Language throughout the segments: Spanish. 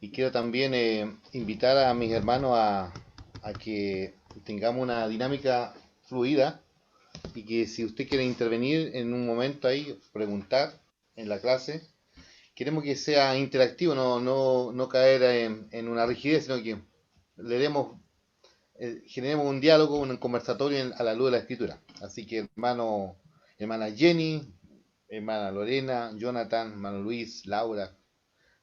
Y quiero también invitar a mis hermanos a que tengamos una dinámica fluida y que si usted quiere intervenir en un momento ahí, preguntar en la clase, queremos que sea interactivo, no caer en una rigidez, sino que le demos, generemos un diálogo, un conversatorio a la luz de la escritura. Así que hermana Jenny, hermana Lorena, Jonathan, hermano Luis, Laura,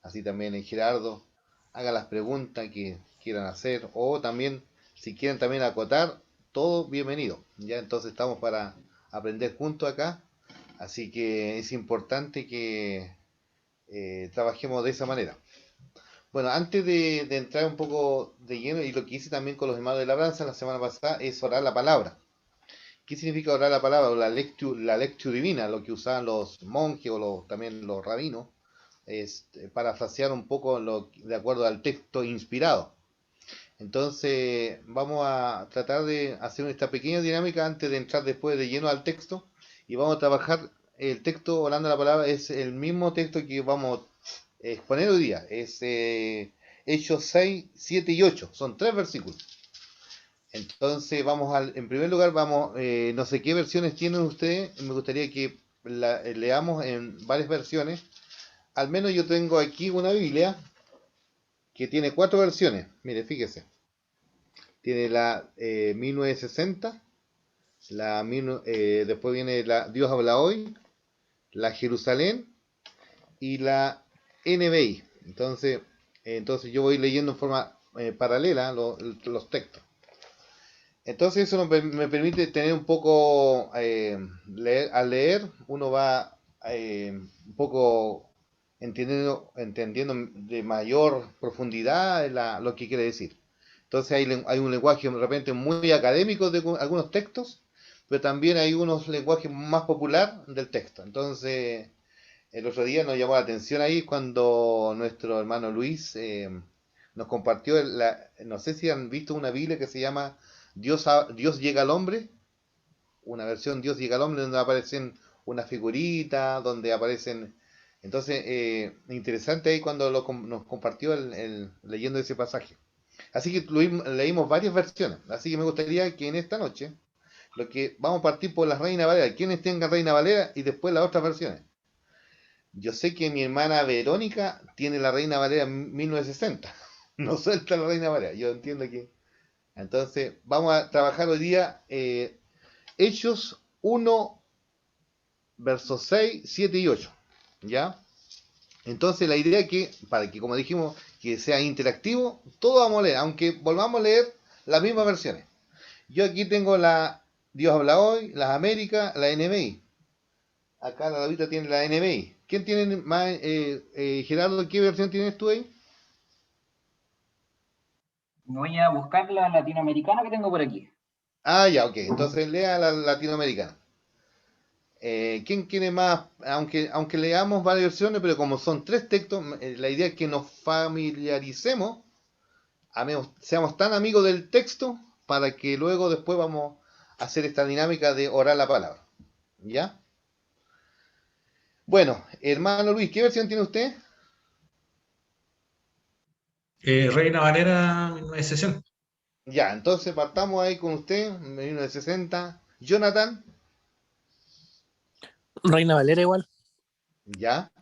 así también en Gerardo, haga las preguntas que quieran hacer o también si quieren también acotar, todo bienvenido. Ya entonces estamos para aprender juntos acá, así que es importante que trabajemos de esa manera. Bueno, antes de entrar un poco de lleno, y lo que hice también con los hermanos de labranza la semana pasada, es orar la palabra. ¿Qué significa orar la palabra? La lectio divina, lo que usaban los monjes o también los rabinos, es parafrasear un poco de acuerdo al texto inspirado. Entonces, vamos a tratar de hacer esta pequeña dinámica antes de entrar después de lleno al texto y vamos a trabajar el texto orando la palabra, es el mismo texto que vamos a exponer hoy día, es Hechos 6, 7 y 8, son tres versículos. Entonces, en primer lugar, no sé qué versiones tienen ustedes, me gustaría que leamos en varias versiones. Al menos yo tengo aquí una Biblia que tiene cuatro versiones. Mire, fíjese. Tiene la 1960, después viene la Dios habla hoy, la Jerusalén y la NBI. Entonces yo voy leyendo en forma paralela los textos. Entonces eso me permite tener un poco, al leer, uno va un poco entendiendo de mayor profundidad lo que quiere decir. Entonces hay un lenguaje de repente muy académico de algunos textos, pero también hay unos lenguajes más popular del texto. Entonces, el otro día nos llamó la atención ahí cuando nuestro hermano Luis nos compartió, no sé si han visto una Biblia que se llama Dios llega al hombre, una versión Dios llega al hombre donde aparecen unas figuritas, donde aparecen... Entonces, interesante ahí cuando nos compartió leyendo ese pasaje. Así que leímos varias versiones. Así que me gustaría que en esta noche, lo que vamos a partir por la Reina Valera, quienes tengan Reina Valera y después las otras versiones. Yo sé que mi hermana Verónica tiene la Reina Valera 1960. No suelta la Reina Valera. Yo entiendo que. Entonces, vamos a trabajar hoy día Hechos 1, versos 6, 7 y 8. ¿Ya? Entonces, la idea es que, para que, como dijimos, que sea interactivo, todo vamos a leer, aunque volvamos a leer las mismas versiones. Yo aquí tengo la Dios habla hoy, las Américas, la NBI. Acá la Davita tiene la NBI. ¿Quién tiene más? Gerardo, ¿qué versión tienes tú ahí? Voy a buscar la latinoamericana que tengo por aquí. Ah, ya, ok. Entonces lea la latinoamericana. ¿Quién quiere más? Aunque leamos varias versiones, pero como son tres textos, la idea es que nos familiaricemos, seamos tan amigos del texto, para que luego después vamos a hacer esta dinámica de orar la palabra. ¿Ya? Bueno, hermano Luis, ¿qué versión tiene usted? Reina Valera 1960. Ya, entonces partamos ahí con usted, 1960. Jonathan, Reina Valera igual. ya,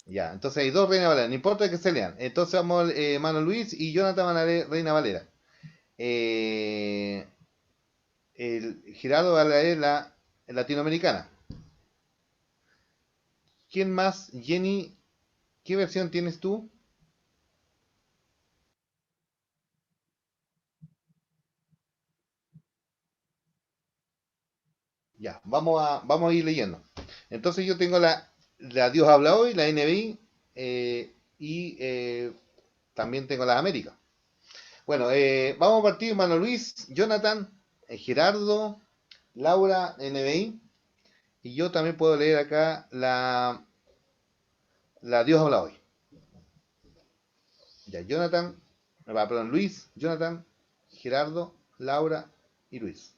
ya. Entonces hay dos Reina Valera, no importa que se lean. Entonces vamos, hermano Luis y Jonathan van a leer Reina Valera. Eh, el Gerardo va a leer la latinoamericana. ¿Quién más? Jenny, ¿qué versión tienes tú? Ya, vamos a ir leyendo. Entonces yo tengo la Dios habla hoy, la NBI, y también tengo la América. Bueno, vamos a partir, hermano Luis, Jonathan, Gerardo, Laura, NBI, y yo también puedo leer acá la Dios habla hoy. Ya, perdón, Luis, Jonathan, Gerardo, Laura y Luis.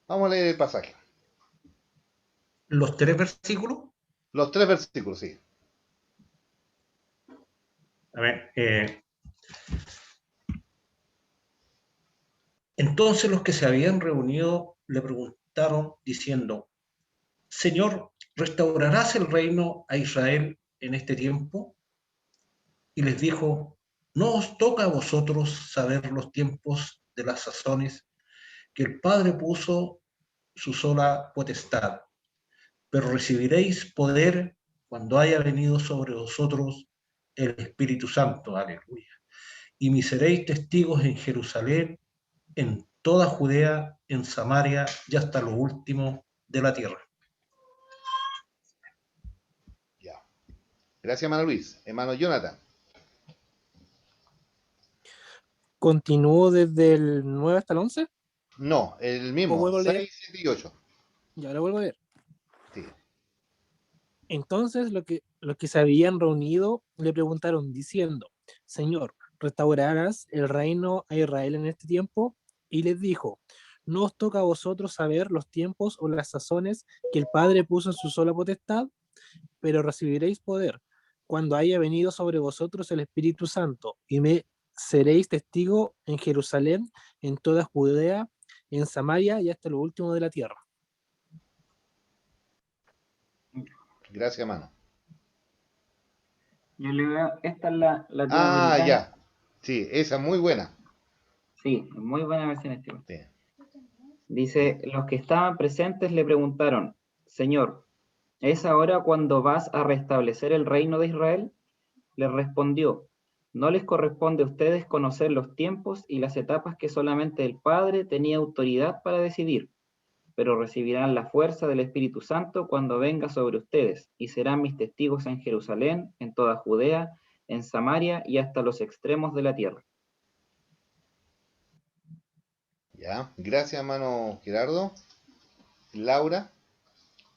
Vamos a leer el pasaje. Los tres versículos. Los tres versículos, sí. A ver, entonces los que se habían reunido le preguntaron diciendo, Señor, ¿restaurarás el reino a Israel en este tiempo? Y les dijo, no os toca a vosotros saber los tiempos de las sazones que el Padre puso su sola potestad, pero recibiréis poder cuando haya venido sobre vosotros el Espíritu Santo. Aleluya. Y me seréis testigos en Jerusalén, en toda Judea, en Samaria y hasta lo último de la tierra. Ya. Gracias, hermano Luis. Hermano Jonathan. ¿Continúo desde el 9 hasta el 11? No, el ¿O mismo, vuelvo a leer? 6, 7 y 8. Ya lo vuelvo a leer. Sí. Entonces los que se habían reunido le preguntaron diciendo, Señor, ¿restaurarás el reino a Israel en este tiempo? Y les dijo, no os toca a vosotros saber los tiempos o las sazones que el Padre puso en su sola potestad, pero recibiréis poder cuando haya venido sobre vosotros el Espíritu Santo, y me seréis testigo en Jerusalén, en toda Judea, en Samaria y hasta lo último de la tierra. Gracias, hermano. Yo le veo, esta es la Ah, latinoamericana. ya. Sí, esa es muy buena. Sí, muy buena versión esta. Sí. Dice, los que estaban presentes le preguntaron, Señor, ¿es ahora cuando vas a restablecer el reino de Israel? Les respondió, no les corresponde a ustedes conocer los tiempos y las etapas que solamente el Padre tenía autoridad para decidir, pero recibirán la fuerza del Espíritu Santo cuando venga sobre ustedes, y serán mis testigos en Jerusalén, en toda Judea, en Samaria y hasta los extremos de la tierra. Ya. Gracias, hermano Gerardo. Laura.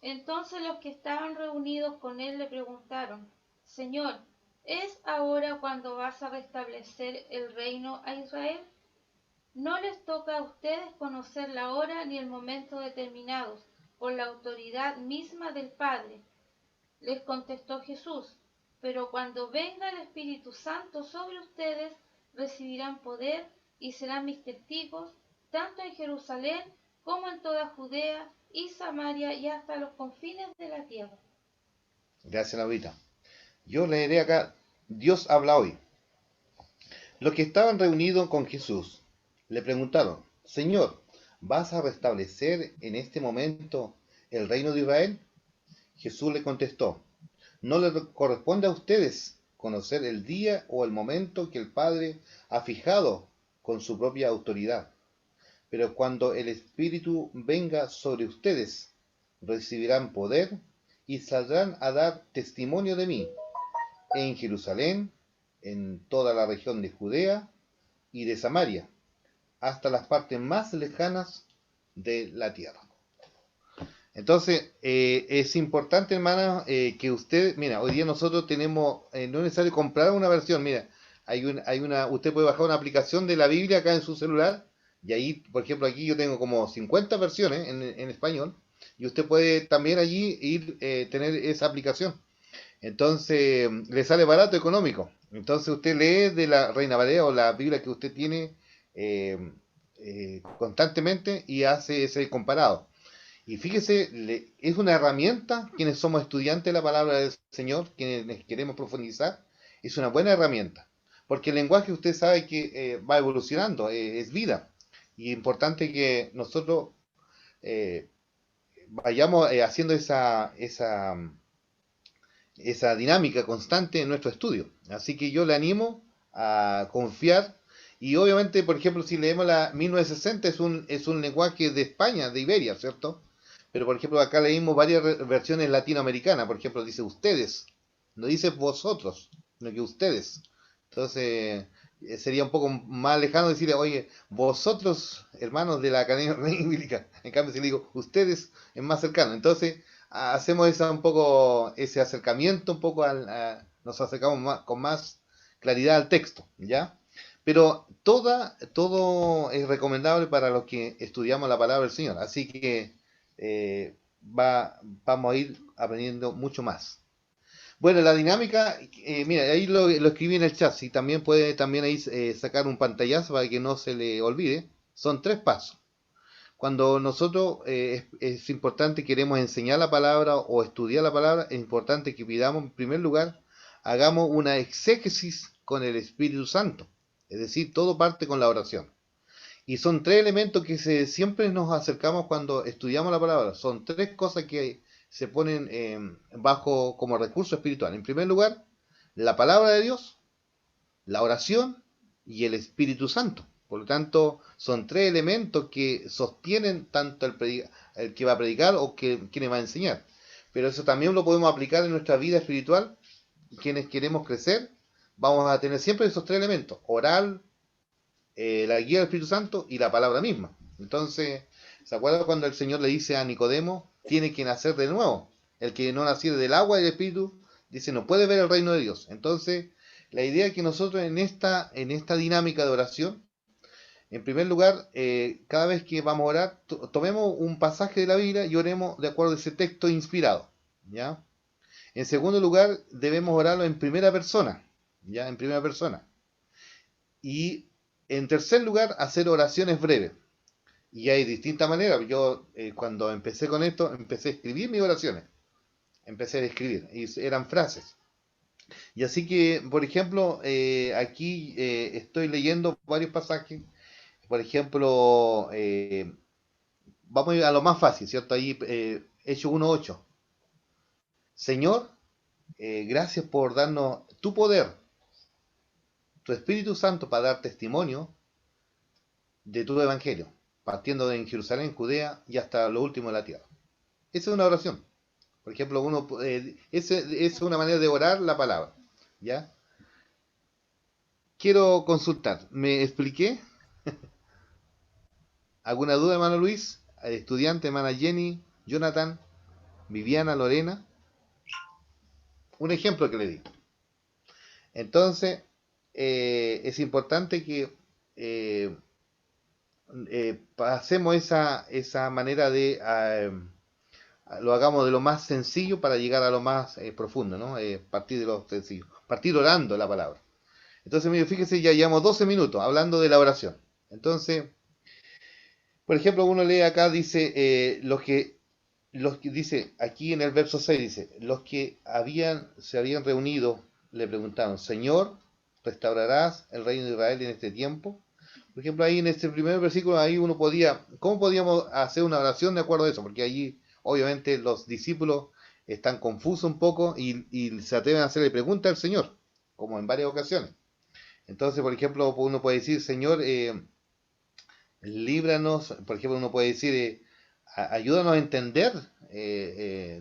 Entonces los que estaban reunidos con él le preguntaron, Señor, ¿es ahora cuando vas a restablecer el reino a Israel? No les toca a ustedes conocer la hora ni el momento determinados por la autoridad misma del Padre. Les contestó Jesús, pero cuando venga el Espíritu Santo sobre ustedes, recibirán poder y serán mis testigos, tanto en Jerusalén como en toda Judea y Samaria y hasta los confines de la tierra. Gracias, Laurita. Yo leeré acá, Dios habla hoy. Los que estaban reunidos con Jesús le preguntaron, Señor, ¿vas a restablecer en este momento el reino de Israel? Jesús le contestó, no le corresponde a ustedes conocer el día o el momento que el Padre ha fijado con su propia autoridad, pero cuando el Espíritu venga sobre ustedes, recibirán poder y saldrán a dar testimonio de mí en Jerusalén, en toda la región de Judea y de Samaria, hasta las partes más lejanas de la tierra. Entonces, es importante, hermana, que usted, mira, hoy día nosotros tenemos, no es necesario comprar una versión, mira, usted puede bajar una aplicación de la Biblia acá en su celular, y ahí, por ejemplo, aquí yo tengo como 50 versiones en español, y usted puede también allí ir, tener esa aplicación. Entonces, le sale barato, económico. Entonces, usted lee de la Reina Valera o la Biblia que usted tiene constantemente y hace ese comparado. Y fíjese, es una herramienta, quienes somos estudiantes de la palabra del Señor, quienes queremos profundizar, es una buena herramienta. Porque el lenguaje usted sabe que va evolucionando, es vida. Y es importante que nosotros eh, vayamos haciendo esa dinámica constante en nuestro estudio. Así que yo le animo a confiar. Y obviamente, por ejemplo, si leemos la 1960, es un lenguaje de España, de Iberia, ¿cierto? Pero, por ejemplo, acá leímos varias versiones latinoamericanas. Por ejemplo, dice ustedes. No dice vosotros, sino que ustedes. Entonces, sería un poco más lejano decirle, oye, vosotros, hermanos de la Academia Bíblica. En cambio, si le digo ustedes, es más cercano. Entonces, hacemos un poco ese acercamiento, un poco nos acercamos con más claridad al texto, ¿ya? Pero todo es recomendable para los que estudiamos la palabra del Señor, así que vamos a ir aprendiendo mucho más. Bueno, la dinámica, mira, ahí lo escribí en el chat, si también puede también ahí sacar un pantallazo para que no se le olvide. Son 3 pasos. Cuando nosotros es importante, queremos enseñar la palabra o estudiar la palabra, es importante que pidamos, en primer lugar, hagamos una exégesis con el Espíritu Santo. Es decir, todo parte con la oración. Y son 3 elementos que siempre nos acercamos cuando estudiamos la palabra. Son 3 cosas que se ponen bajo como recurso espiritual. En primer lugar, la palabra de Dios, la oración y el Espíritu Santo. Por lo tanto, son 3 elementos que sostienen tanto el que va a predicar o quien va a enseñar. Pero eso también lo podemos aplicar en nuestra vida espiritual. Quienes queremos crecer, vamos a tener siempre esos 3 elementos: oral, la guía del Espíritu Santo y la palabra misma. Entonces, ¿se acuerdan cuando el Señor le dice a Nicodemo, tiene que nacer de nuevo? El que no naciere del agua y del Espíritu, dice, no puede ver el reino de Dios. Entonces, la idea es que nosotros en esta dinámica de oración, en primer lugar, cada vez que vamos a orar, tomemos un pasaje de la Biblia y oremos de acuerdo a ese texto inspirado, ¿ya? En segundo lugar, debemos orarlo en primera persona, ¿ya? En primera persona. Y en tercer lugar, hacer oraciones breves. Y hay distintas maneras. Yo cuando empecé con esto, empecé a escribir mis oraciones. Empecé a escribir. Y eran frases. Y así que, por ejemplo, aquí estoy leyendo varios pasajes. Por ejemplo, vamos a ir a lo más fácil, ¿cierto? Ahí, Hechos 1:8. Señor, gracias por darnos tu poder, tu Espíritu Santo para dar testimonio de tu evangelio, partiendo de Jerusalén, Judea y hasta lo último de la tierra. Esa es una oración. Por ejemplo, esa es una manera de orar la palabra. ¿Ya? Quiero consultar. ¿Me expliqué? ¿Alguna duda, hermano Luis? Estudiante, hermana Jenny, Jonathan, Viviana, Lorena. Un ejemplo que le di. Entonces, es importante que pasemos esa manera de lo hagamos de lo más sencillo para llegar a lo más profundo, ¿no? Partir de lo sencillo, partir orando la palabra. Entonces, mire, fíjese, ya llevamos 12 minutos hablando de la oración. Entonces, por ejemplo, uno lee acá, dice, dice, aquí en el verso 6 dice, los que se habían reunido le preguntaron, Señor, ¿restaurarás el reino de Israel en este tiempo? Por ejemplo, ahí en este primer versículo, ahí ¿cómo podíamos hacer una oración de acuerdo a eso? Porque allí, obviamente, los discípulos están confusos un poco y se atreven a hacerle preguntas al Señor, como en varias ocasiones. Entonces, por ejemplo, uno puede decir, Señor, líbranos, por ejemplo, uno puede decir, ayúdanos a entender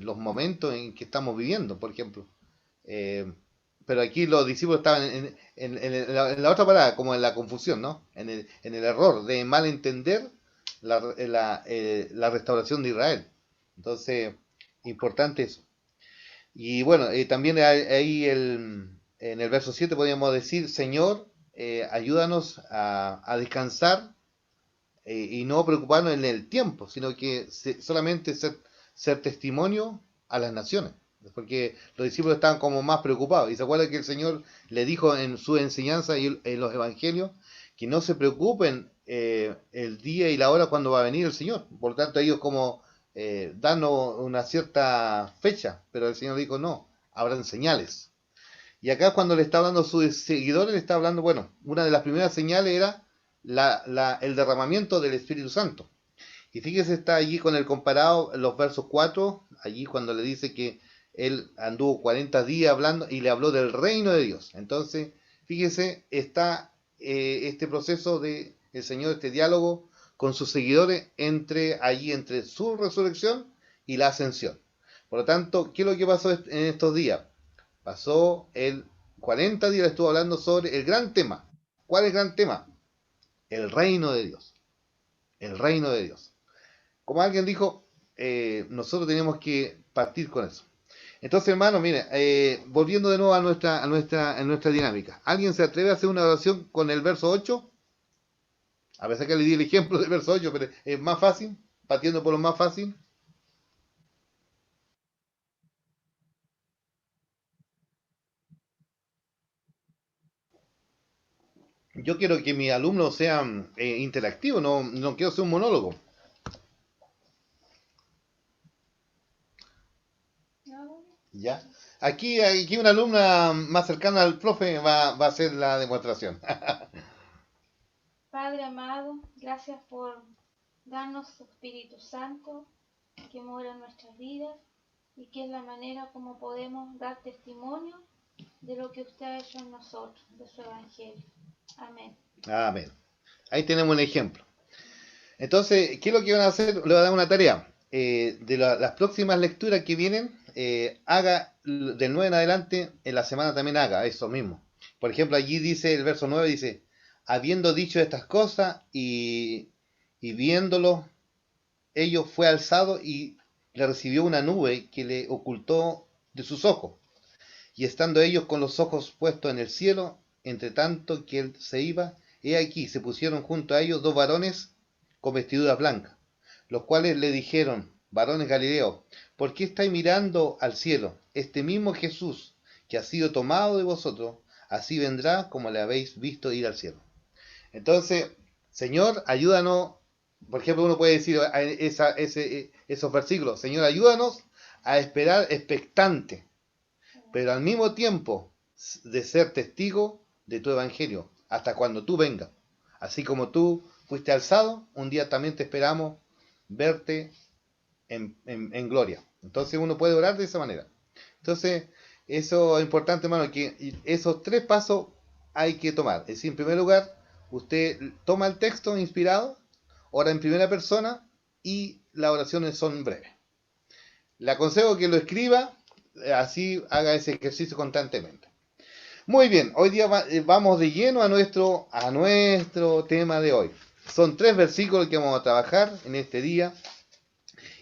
los momentos en que estamos viviendo, por ejemplo. Eh, pero aquí los discípulos estaban en la otra parada, como en la confusión, ¿no? En el error de mal entender la restauración de Israel. Entonces, importante eso. Y bueno, también ahí en el verso 7 podríamos decir, Señor, ayúdanos a descansar y no preocuparnos en el tiempo, sino que solamente ser testimonio a las naciones. Porque los discípulos estaban como más preocupados. Y se acuerda que el Señor le dijo en su enseñanza y en los evangelios que no se preocupen el día y la hora cuando va a venir el Señor. Por lo tanto, ellos como danos una cierta fecha, pero el Señor dijo no, habrán señales. Y acá cuando le está hablando a sus seguidores, le está hablando, bueno, una de las primeras señales era el derramamiento del Espíritu Santo. Y fíjese, está allí con el comparado, los versos 4, allí cuando le dice que él anduvo 40 días hablando y le habló del reino de Dios. Entonces, fíjese, está este proceso de el Señor, este diálogo con sus seguidores allí entre su resurrección y la ascensión. Por lo tanto, ¿qué es lo que pasó en estos días? Pasó 40 días, estuvo hablando sobre el gran tema. ¿Cuál es el gran tema? El reino de Dios. El reino de Dios. Como alguien dijo, nosotros tenemos que partir con eso. Entonces, hermano, mire, volviendo de nuevo a nuestra dinámica. ¿Alguien se atreve a hacer una oración con el verso 8? A pesar que le di el ejemplo del verso 8, pero es más fácil, partiendo por lo más fácil. yo quiero que mis alumnos sean interactivos, no quiero ser un monólogo. ¿Ya? Aquí una alumna más cercana al profe va a hacer la demostración. Padre amado, gracias por darnos su Espíritu Santo que mora en nuestras vidas y que es la manera como podemos dar testimonio de lo que usted ha hecho en nosotros, de su Evangelio. Amén. Amén. Ahí tenemos un ejemplo. Entonces, ¿qué es lo que van a hacer? Le voy a dar una tarea. Las próximas lecturas que vienen, haga del 9 en adelante, en la semana también haga eso mismo. Por ejemplo, allí dice, el verso 9 dice, habiendo dicho estas cosas y viéndolo, ellos fue alzado y le recibió una nube que le ocultó de sus ojos. Y estando ellos con los ojos puestos en el cielo, entre tanto que él se iba, he aquí, se pusieron junto a ellos dos varones con vestiduras blancas, los cuales le dijeron, varones Galileos, ¿por qué estáis mirando al cielo? Este mismo Jesús, que ha sido tomado de vosotros, así vendrá como le habéis visto ir al cielo. Entonces, Señor, ayúdanos. Por ejemplo, uno puede decir esos versículos, Señor, ayúdanos a esperar expectante, pero al mismo tiempo de ser testigo de tu evangelio, hasta cuando tú vengas. Así como tú fuiste alzado, un día también te esperamos verte en gloria. Entonces uno puede orar de esa manera. Entonces, eso es importante, hermano, que esos tres pasos hay que tomar. Es decir, en primer lugar, usted toma el texto inspirado, ora en primera persona y las oraciones son breves. Le aconsejo que lo escriba, así haga ese ejercicio constantemente. Muy bien, hoy día vamos de lleno a nuestro tema de hoy. Son 3 versículos que vamos a trabajar en este día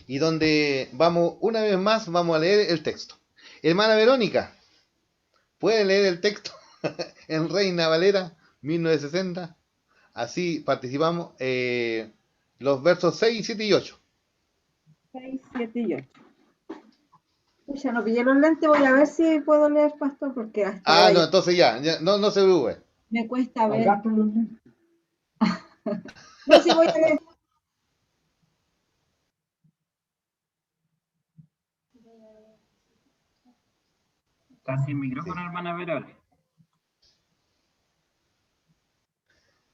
y donde vamos, una vez más, vamos a leer el texto. Hermana Verónica, ¿puede leer el texto en Reina Valera 1960? Así participamos. Los versos 6, 7 y 8. 6, 7 y 8. Pucha, no pillé los lentes, voy a ver si puedo leer, pastor, porque hasta ahora No, entonces ya no se preocupe. me cuesta ver. No, sí voy a leer. Está sin micrófono, hermana Verónica.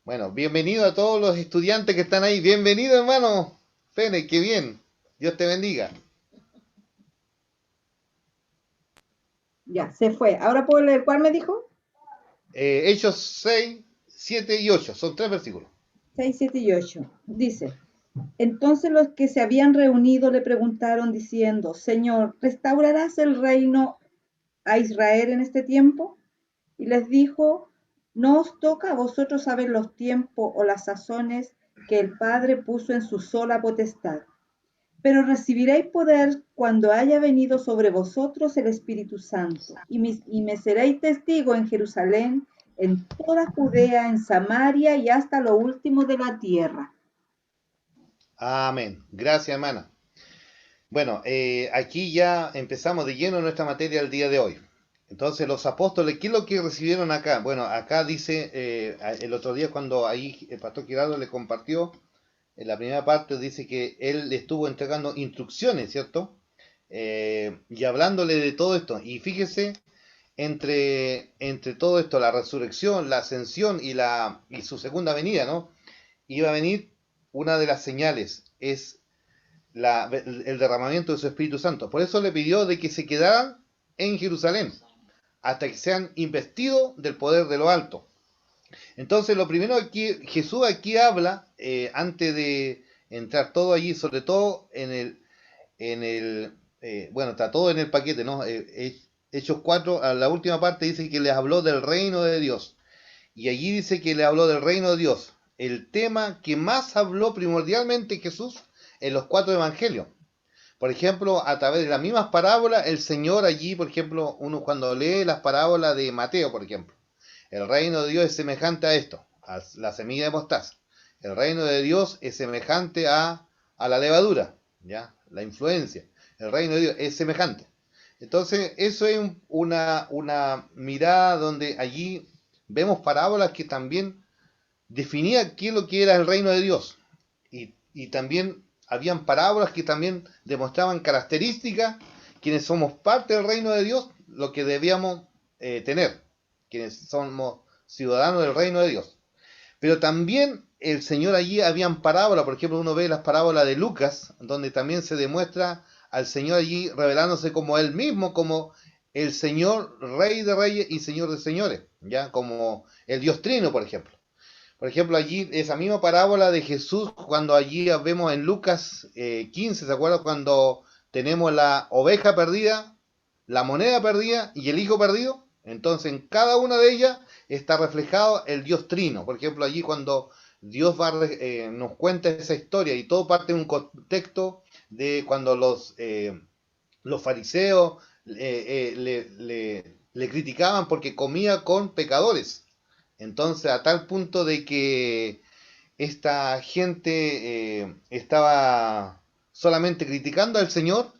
Bueno, bienvenido a todos los estudiantes que están ahí. Bienvenido, hermano Fene, qué bien. Dios te bendiga. Ya, se fue. Ahora puedo leer. ¿Cuál me dijo? Hechos 6, 7 y 8. Son 3 versículos. 6, 7 y 8. Dice, entonces los que se habían reunido le preguntaron diciendo, Señor, ¿restaurarás el reino a Israel en este tiempo? Y les dijo, no os toca a vosotros saber los tiempos o las sazones que el Padre puso en su sola potestad. Pero recibiréis poder cuando haya venido sobre vosotros el Espíritu Santo, y me seréis testigo en Jerusalén, en toda Judea, en Samaria y hasta lo último de la tierra. Amén. Gracias, hermana. Bueno, aquí ya empezamos de lleno nuestra materia el día de hoy. Entonces, los apóstoles, ¿qué es lo que recibieron acá? Bueno, acá dice, el otro día cuando ahí el pastor Giraldo le compartió, en la primera parte dice que él le estuvo entregando instrucciones, ¿cierto? Y hablándole de todo esto. Y fíjese, entre todo esto, la resurrección, la ascensión y su segunda venida, ¿no? Iba a venir una de las señales, es el derramamiento de su Espíritu Santo. Por eso le pidió de que se quedaran en Jerusalén hasta que sean investidos del poder de lo alto. Entonces, lo primero que Jesús aquí habla, antes de entrar todo allí, sobre todo bueno, está todo en el paquete, ¿no? Hechos 4, a la última parte dice que les habló del reino de Dios. Y allí dice que le habló del reino de Dios. El tema que más habló primordialmente Jesús en los 4 evangelios. Por ejemplo, a través de las mismas parábolas, el Señor allí, por ejemplo, uno cuando lee las parábolas de Mateo, por ejemplo, el reino de Dios es semejante a esto, a la semilla de mostaza. El reino de Dios es semejante a la levadura, ¿ya? La influencia. El reino de Dios es semejante. Entonces, eso es una mirada donde allí vemos parábolas que también definía qué es lo que era el reino de Dios. Y también habían parábolas que también demostraban características, quienes somos parte del reino de Dios, lo que debíamos tener, quienes somos ciudadanos del reino de Dios. Pero también el Señor allí habían parábolas, por ejemplo, uno ve las parábolas de Lucas, donde también se demuestra al Señor allí revelándose como Él mismo, como el Señor, Rey de Reyes y Señor de Señores, ya como el Dios Trino, por ejemplo. Por ejemplo, allí esa misma parábola de Jesús, cuando allí vemos en Lucas 15, ¿se acuerdan? Cuando tenemos la oveja perdida, la moneda perdida y el hijo perdido. Entonces, en cada una de ellas está reflejado el Dios Trino. Por ejemplo, allí cuando Dios nos cuenta esa historia y todo parte de un contexto de cuando los fariseos le criticaban porque comía con pecadores. Entonces, a tal punto de que esta gente estaba solamente criticando al Señor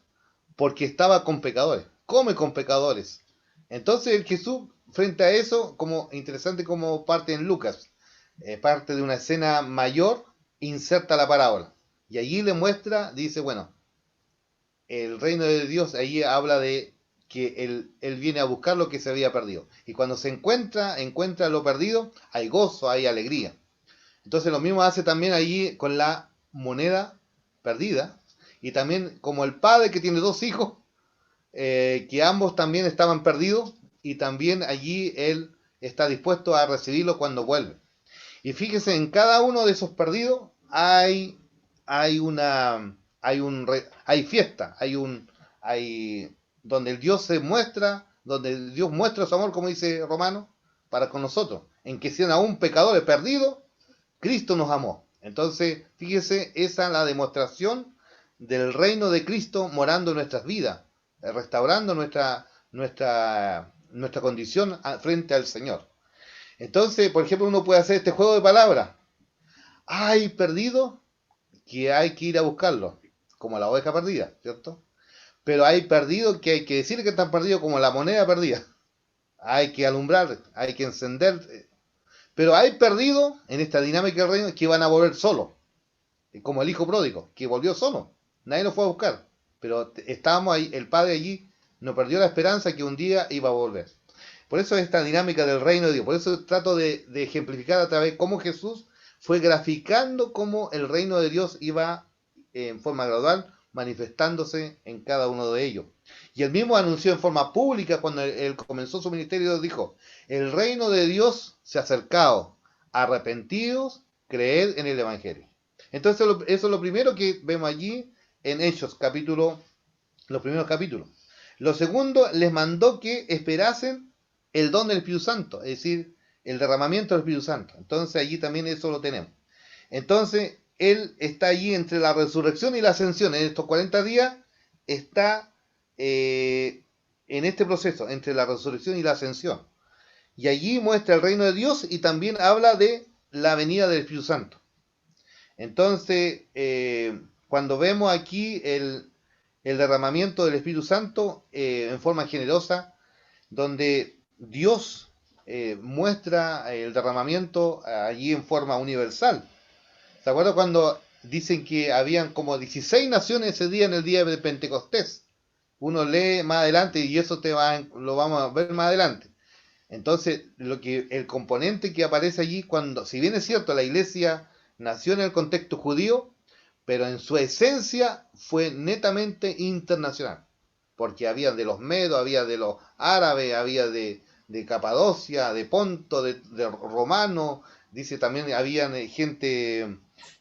porque estaba con pecadores, come con pecadores. Entonces, el Jesús, frente a eso, como interesante como parte en Lucas, parte de una escena mayor, inserta la parábola. Y allí le muestra, dice, bueno, el reino de Dios, ahí habla de que él viene a buscar lo que se había perdido. Y cuando se encuentra lo perdido, hay gozo, hay alegría. Entonces lo mismo hace también allí con la moneda perdida. Y también como el padre que tiene dos hijos, que ambos también estaban perdidos, y también allí él está dispuesto a recibirlo cuando vuelve. Y fíjese, en cada uno de esos perdidos hay fiesta, hay donde el Dios se muestra, donde Dios muestra su amor, como dice Romano, para con nosotros, en que siendo aún pecadores perdidos, Cristo nos amó. Entonces, fíjese, esa es la demostración del reino de Cristo morando en nuestras vidas, restaurando nuestra condición frente al Señor. Entonces, por ejemplo, uno puede hacer este juego de palabras. Hay perdido que hay que ir a buscarlo, como la oveja perdida, ¿cierto? Pero hay perdidos que hay que decir que están perdidos, como la moneda perdida. Hay que alumbrar, hay que encender. Pero hay perdidos en esta dinámica del reino que van a volver solos, como el hijo pródigo, que volvió solo. Nadie lo fue a buscar. Pero estábamos ahí, el padre allí no perdió la esperanza que un día iba a volver. Por eso esta dinámica del reino de Dios. Por eso trato de ejemplificar a través de cómo Jesús fue graficando cómo el reino de Dios iba en forma gradual manifestándose en cada uno de ellos. Y él mismo anunció en forma pública cuando él comenzó su ministerio, dijo, el reino de Dios se ha acercado, arrepentidos, creed en el Evangelio. Entonces eso es lo primero que vemos allí en Hechos, los primeros capítulos. Lo segundo, les mandó que esperasen el don del Espíritu Santo, es decir, el derramamiento del Espíritu Santo. Entonces allí también eso lo tenemos. Entonces, él está allí entre la resurrección y la ascensión. En estos 40 días está en este proceso, entre la resurrección y la ascensión. Y allí muestra el reino de Dios y también habla de la venida del Espíritu Santo. Entonces, cuando vemos aquí el derramamiento del Espíritu Santo en forma generosa, donde Dios muestra el derramamiento allí en forma universal. ¿Se acuerdan cuando dicen que habían como 16 naciones ese día en el día de Pentecostés? Uno lee más adelante y eso lo vamos a ver más adelante. Entonces, el componente que aparece allí, cuando, si bien es cierto, la iglesia nació en el contexto judío, pero en su esencia fue netamente internacional, porque había de los medos, había de los árabes, había de Capadocia, de Ponto, de romanos, dice también habían gente,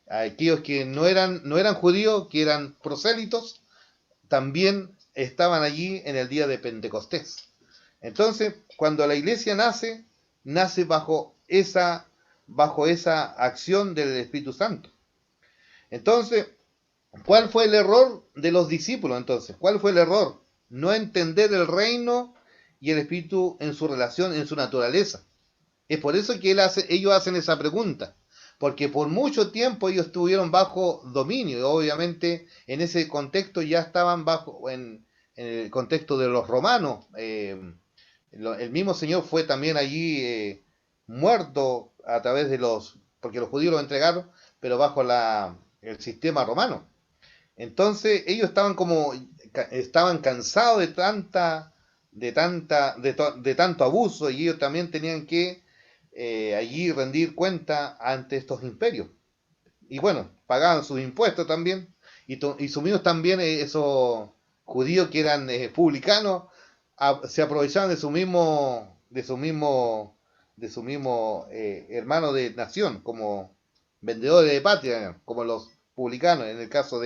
aquellos que no eran judíos, que eran prosélitos, también estaban allí en el día de Pentecostés. Entonces, cuando la iglesia nace bajo esa acción del Espíritu Santo. Entonces, ¿cuál fue el error de los discípulos entonces? ¿Cuál fue el error? No entender el reino y el Espíritu en su relación, en su naturaleza. Es por eso que ellos hacen esa pregunta. Porque por mucho tiempo ellos estuvieron bajo dominio. Y obviamente en ese contexto ya estaban en el contexto de los romanos. El mismo Señor fue también allí muerto a través de los porque los judíos los entregaron, pero bajo el sistema romano. Entonces ellos estaban cansados de tanto abuso, y ellos también tenían que allí rendir cuenta ante estos imperios. Y bueno, pagaban sus impuestos también, y sumidos también esos judíos que eran publicanos, se aprovechaban de su mismo hermano de nación, como vendedores de patria, como los publicanos. En el caso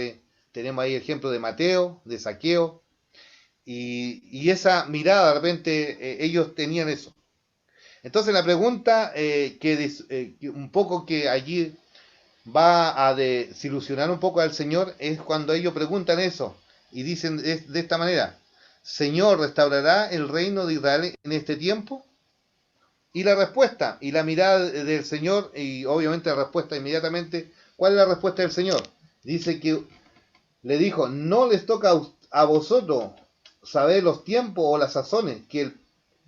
tenemos ahí el ejemplo de Mateo, de Zaqueo, y esa mirada, de repente, ellos tenían eso. Entonces la pregunta que un poco que allí va a desilusionar un poco al Señor es cuando ellos preguntan eso y dicen de esta manera: Señor, ¿restaurará el reino de Israel en este tiempo? Y la respuesta y la mirada del Señor, y obviamente la respuesta inmediatamente, ¿cuál es la respuesta del Señor? Dice que le dijo: no les toca a vosotros saber los tiempos o las sazones que el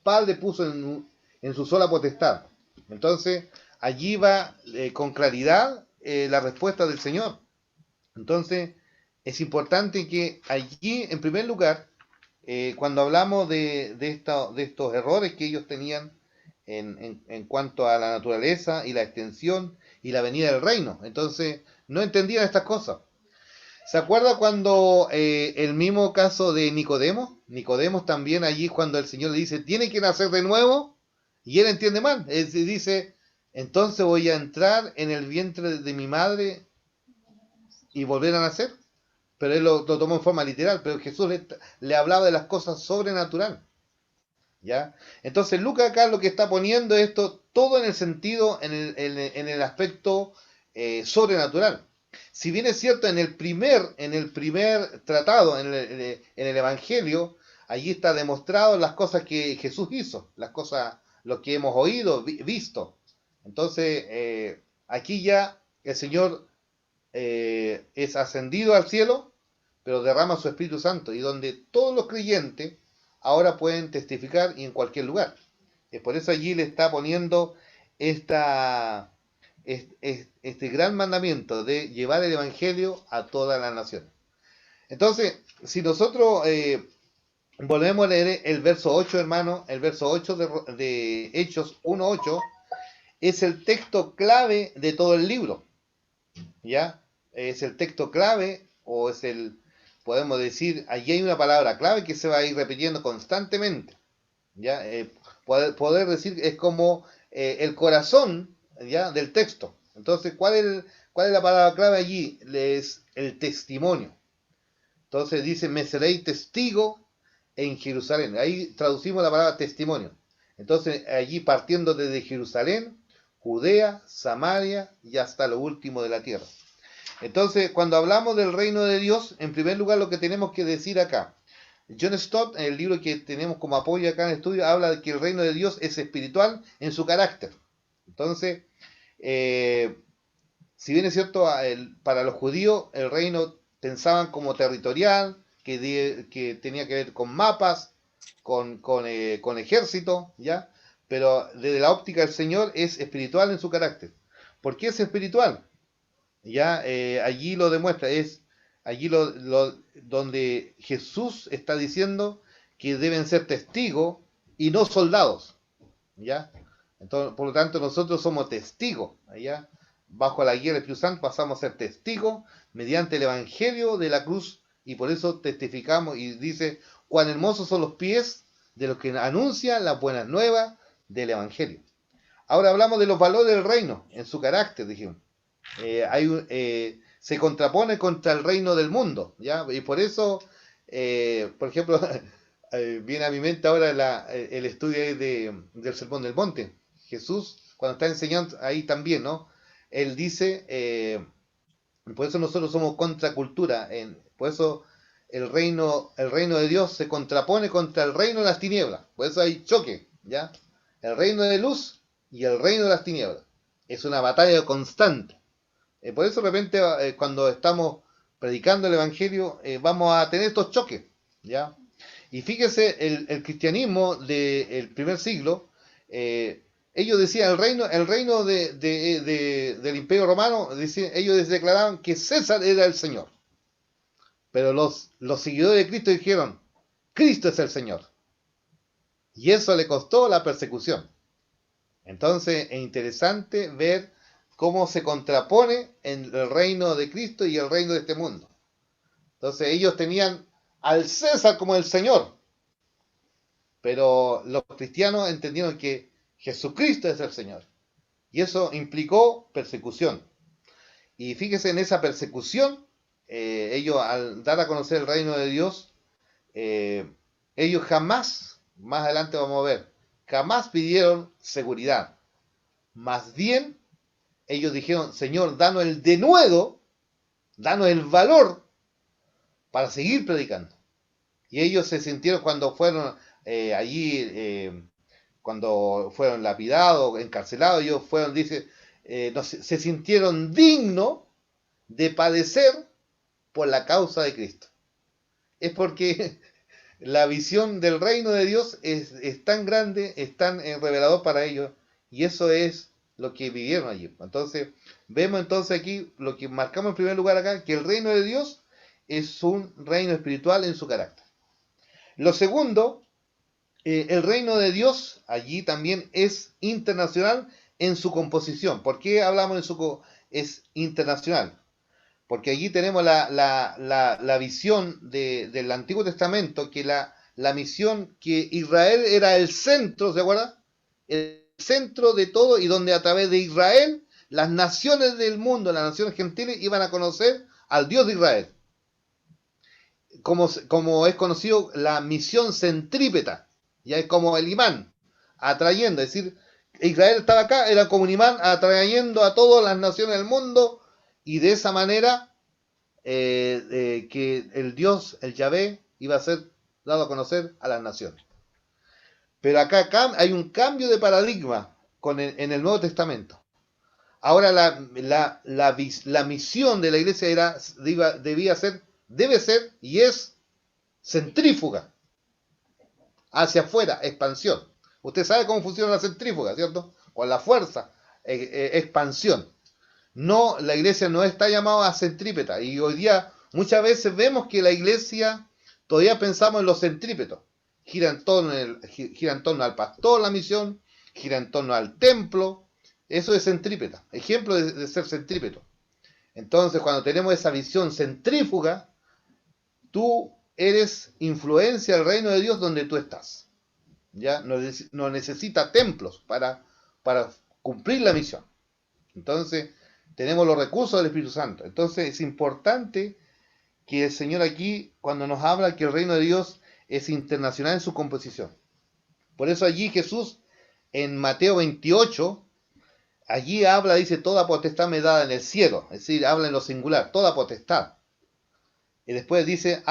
Padre puso en su sola potestad. Entonces, allí va con claridad la respuesta del Señor. Entonces, es importante que allí, en primer lugar, cuando hablamos de estos errores que ellos tenían en cuanto a la naturaleza y la extensión y la venida del reino, entonces no entendían estas cosas. ¿Se acuerda cuando el mismo caso de Nicodemo? Nicodemo también allí, cuando el Señor le dice, tiene que nacer de nuevo, y él entiende mal. Él dice, entonces voy a entrar en el vientre de mi madre y volver a nacer. Pero él lo tomó en forma literal, pero Jesús le hablaba de las cosas sobrenaturales. ¿Ya? Entonces Lucas acá lo que está poniendo esto todo en el sentido, en el aspecto sobrenatural. Si bien es cierto, en el primer tratado, en el Evangelio, allí está demostrado las cosas que Jesús hizo, las cosas, lo que hemos oído, visto. Entonces, aquí ya el Señor es ascendido al cielo, pero derrama su Espíritu Santo, y donde todos los creyentes ahora pueden testificar, y en cualquier lugar. Es por eso allí le está poniendo este gran mandamiento de llevar el Evangelio a todas las naciones. Entonces, si nosotros volvemos a leer el verso 8, hermano, el verso 8 de Hechos 1:8, es el texto clave de todo el libro. ¿Ya? Es el texto clave, o podemos decir, allí hay una palabra clave que se va a ir repitiendo constantemente. ¿Ya? Poder decir, es como el corazón, ¿ya?, del texto. Entonces, ¿cuál es la palabra clave allí? Es el testimonio. Entonces dice, me seréis testigo en Jerusalén. Ahí traducimos la palabra testimonio. Entonces, allí partiendo desde Jerusalén, Judea, Samaria y hasta lo último de la tierra. Entonces, cuando hablamos del reino de Dios, en primer lugar lo que tenemos que decir acá, John Stott, en el libro que tenemos como apoyo acá en el estudio, habla de que el reino de Dios es espiritual en su carácter. Entonces, si bien es cierto, para los judíos el reino pensaban como territorial, que tenía que ver con mapas, con ejército, ¿ya? Pero desde la óptica del Señor es espiritual en su carácter. ¿Por qué es espiritual? Ya allí lo demuestra, es allí donde Jesús está diciendo que deben ser testigos y no soldados, ¿ya? Entonces, por lo tanto, nosotros somos testigos, ¿ya? Bajo la guía del Espíritu Santo pasamos a ser testigos mediante el Evangelio de la cruz, y por eso testificamos, y dice, cuán hermosos son los pies de los que anuncian las buenas nuevas del Evangelio. Ahora hablamos de los valores del reino, en su carácter, dijimos. Se contrapone contra el reino del mundo, ¿ya? Y por eso, por ejemplo, viene a mi mente ahora el estudio del Sermón del Monte. Jesús, cuando está enseñando ahí también, ¿no? Él dice, por eso nosotros somos contracultura, por eso el reino de Dios se contrapone contra el reino de las tinieblas, por eso hay choque, ¿ya? El reino de luz y el reino de las tinieblas. Es una batalla constante. Por eso de repente cuando estamos predicando el Evangelio vamos a tener estos choques, ¿ya? Y fíjese, el cristianismo del primer siglo ellos decían, el reino del Imperio Romano, ellos declaraban que César era el Señor. Pero los seguidores de Cristo dijeron, Cristo es el Señor. Y eso le costó la persecución. Entonces es interesante ver cómo se contrapone en el reino de Cristo y el reino de este mundo. Entonces ellos tenían al César como el Señor, pero los cristianos entendieron que Jesucristo es el Señor. Y eso implicó persecución. Y fíjese en esa persecución, ellos al dar a conocer el reino de Dios, ellos jamás, más adelante vamos a ver, jamás pidieron seguridad. Más bien, ellos dijeron, Señor, danos el denuedo, danos el valor para seguir predicando. Y ellos se sintieron cuando fueron cuando fueron lapidados, encarcelados, ellos fueron, dice, se sintieron dignos de padecer por la causa de Cristo. Es porque la visión del reino de Dios es tan grande, es tan revelador para ellos, y eso es lo que vivieron allí. Entonces, vemos entonces aquí, lo que marcamos en primer lugar acá, que el reino de Dios es un reino espiritual en su carácter. Lo segundo, el reino de Dios allí también es internacional en su composición. ¿Por qué hablamos es internacional? Porque allí tenemos la visión del Antiguo Testamento, que la misión que Israel era el centro, ¿se acuerda? El centro de todo, y donde a través de Israel las naciones del mundo, las naciones gentiles, iban a conocer al Dios de Israel. Como es conocido, la misión centrípeta, ya es como el imán, atrayendo, es decir, Israel estaba acá, era como un imán atrayendo a todas las naciones del mundo, y de esa manera que el Dios, el Yahvé, iba a ser dado a conocer a las naciones. Pero acá hay un cambio de paradigma en el Nuevo Testamento. Ahora la misión de la iglesia debe ser y es centrífuga, hacia afuera, expansión. Usted sabe cómo funciona la centrífuga, ¿cierto? Con la fuerza, expansión. No, la iglesia no está llamada a centrípeta, y hoy día muchas veces vemos que la iglesia todavía pensamos en los centrípetos. Gira en torno al pastor la misión, gira en torno al templo. Eso es centrípeta, ejemplo de ser centrípeto. Entonces, cuando tenemos esa visión centrífuga, tú eres influencia del reino de Dios donde tú estás. ¿Ya? No necesita templos para cumplir la misión. Entonces, tenemos los recursos del Espíritu Santo. Entonces, es importante que el Señor aquí, cuando nos habla que el reino de Dios es internacional en su composición. Por eso allí Jesús, en Mateo 28, allí habla, dice, toda potestad me dada en el cielo. Es decir, habla en lo singular, toda potestad. Y después dice,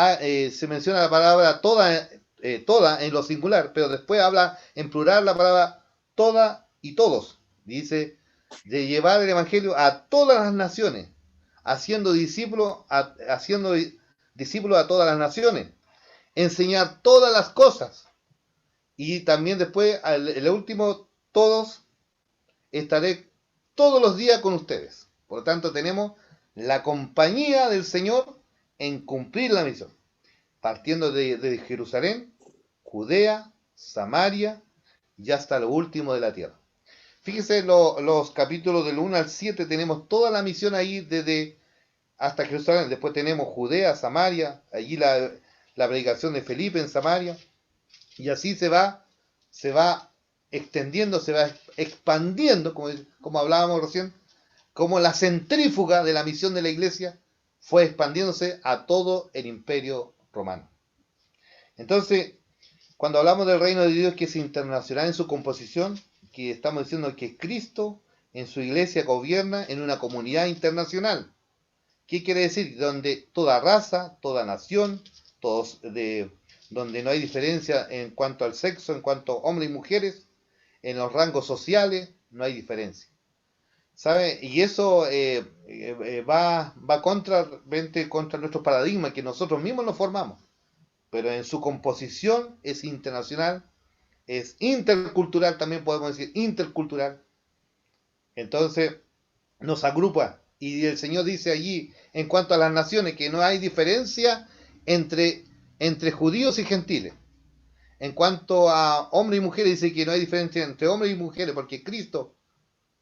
se menciona la palabra toda en lo singular, pero después habla en plural la palabra toda y todos. Dice, de llevar el evangelio a todas las naciones, haciendo discípulos a todas las naciones, enseñar todas las cosas. Y también después, el último, todos, estaré todos los días con ustedes. Por lo tanto, tenemos la compañía del Señor en cumplir la misión, partiendo de Jerusalén, Judea, Samaria y hasta lo último de la tierra. Fíjese los capítulos del 1 al 7, tenemos toda la misión ahí desde hasta Jerusalén. Después tenemos Judea, Samaria, allí la predicación de Felipe en Samaria, y así se va extendiendo, se va expandiendo, como hablábamos recién, como la centrífuga de la misión de la iglesia fue expandiéndose a todo el imperio romano. Entonces, cuando hablamos del reino de Dios que es internacional en su composición, que estamos diciendo que Cristo en su iglesia gobierna en una comunidad internacional. ¿Qué quiere decir? Donde toda raza, toda nación, donde no hay diferencia en cuanto al sexo, en cuanto a hombres y mujeres, en los rangos sociales, no hay diferencia. ¿Sabe? Y eso va contra nuestro paradigma que nosotros mismos nos formamos. Pero en su composición es internacional es intercultural, también podemos decir intercultural. Entonces nos agrupa. Y el Señor dice allí, en cuanto a las naciones, que no hay diferencia entre judíos y gentiles. En cuanto a hombres y mujeres, dice que no hay diferencia entre hombres y mujeres, porque Cristo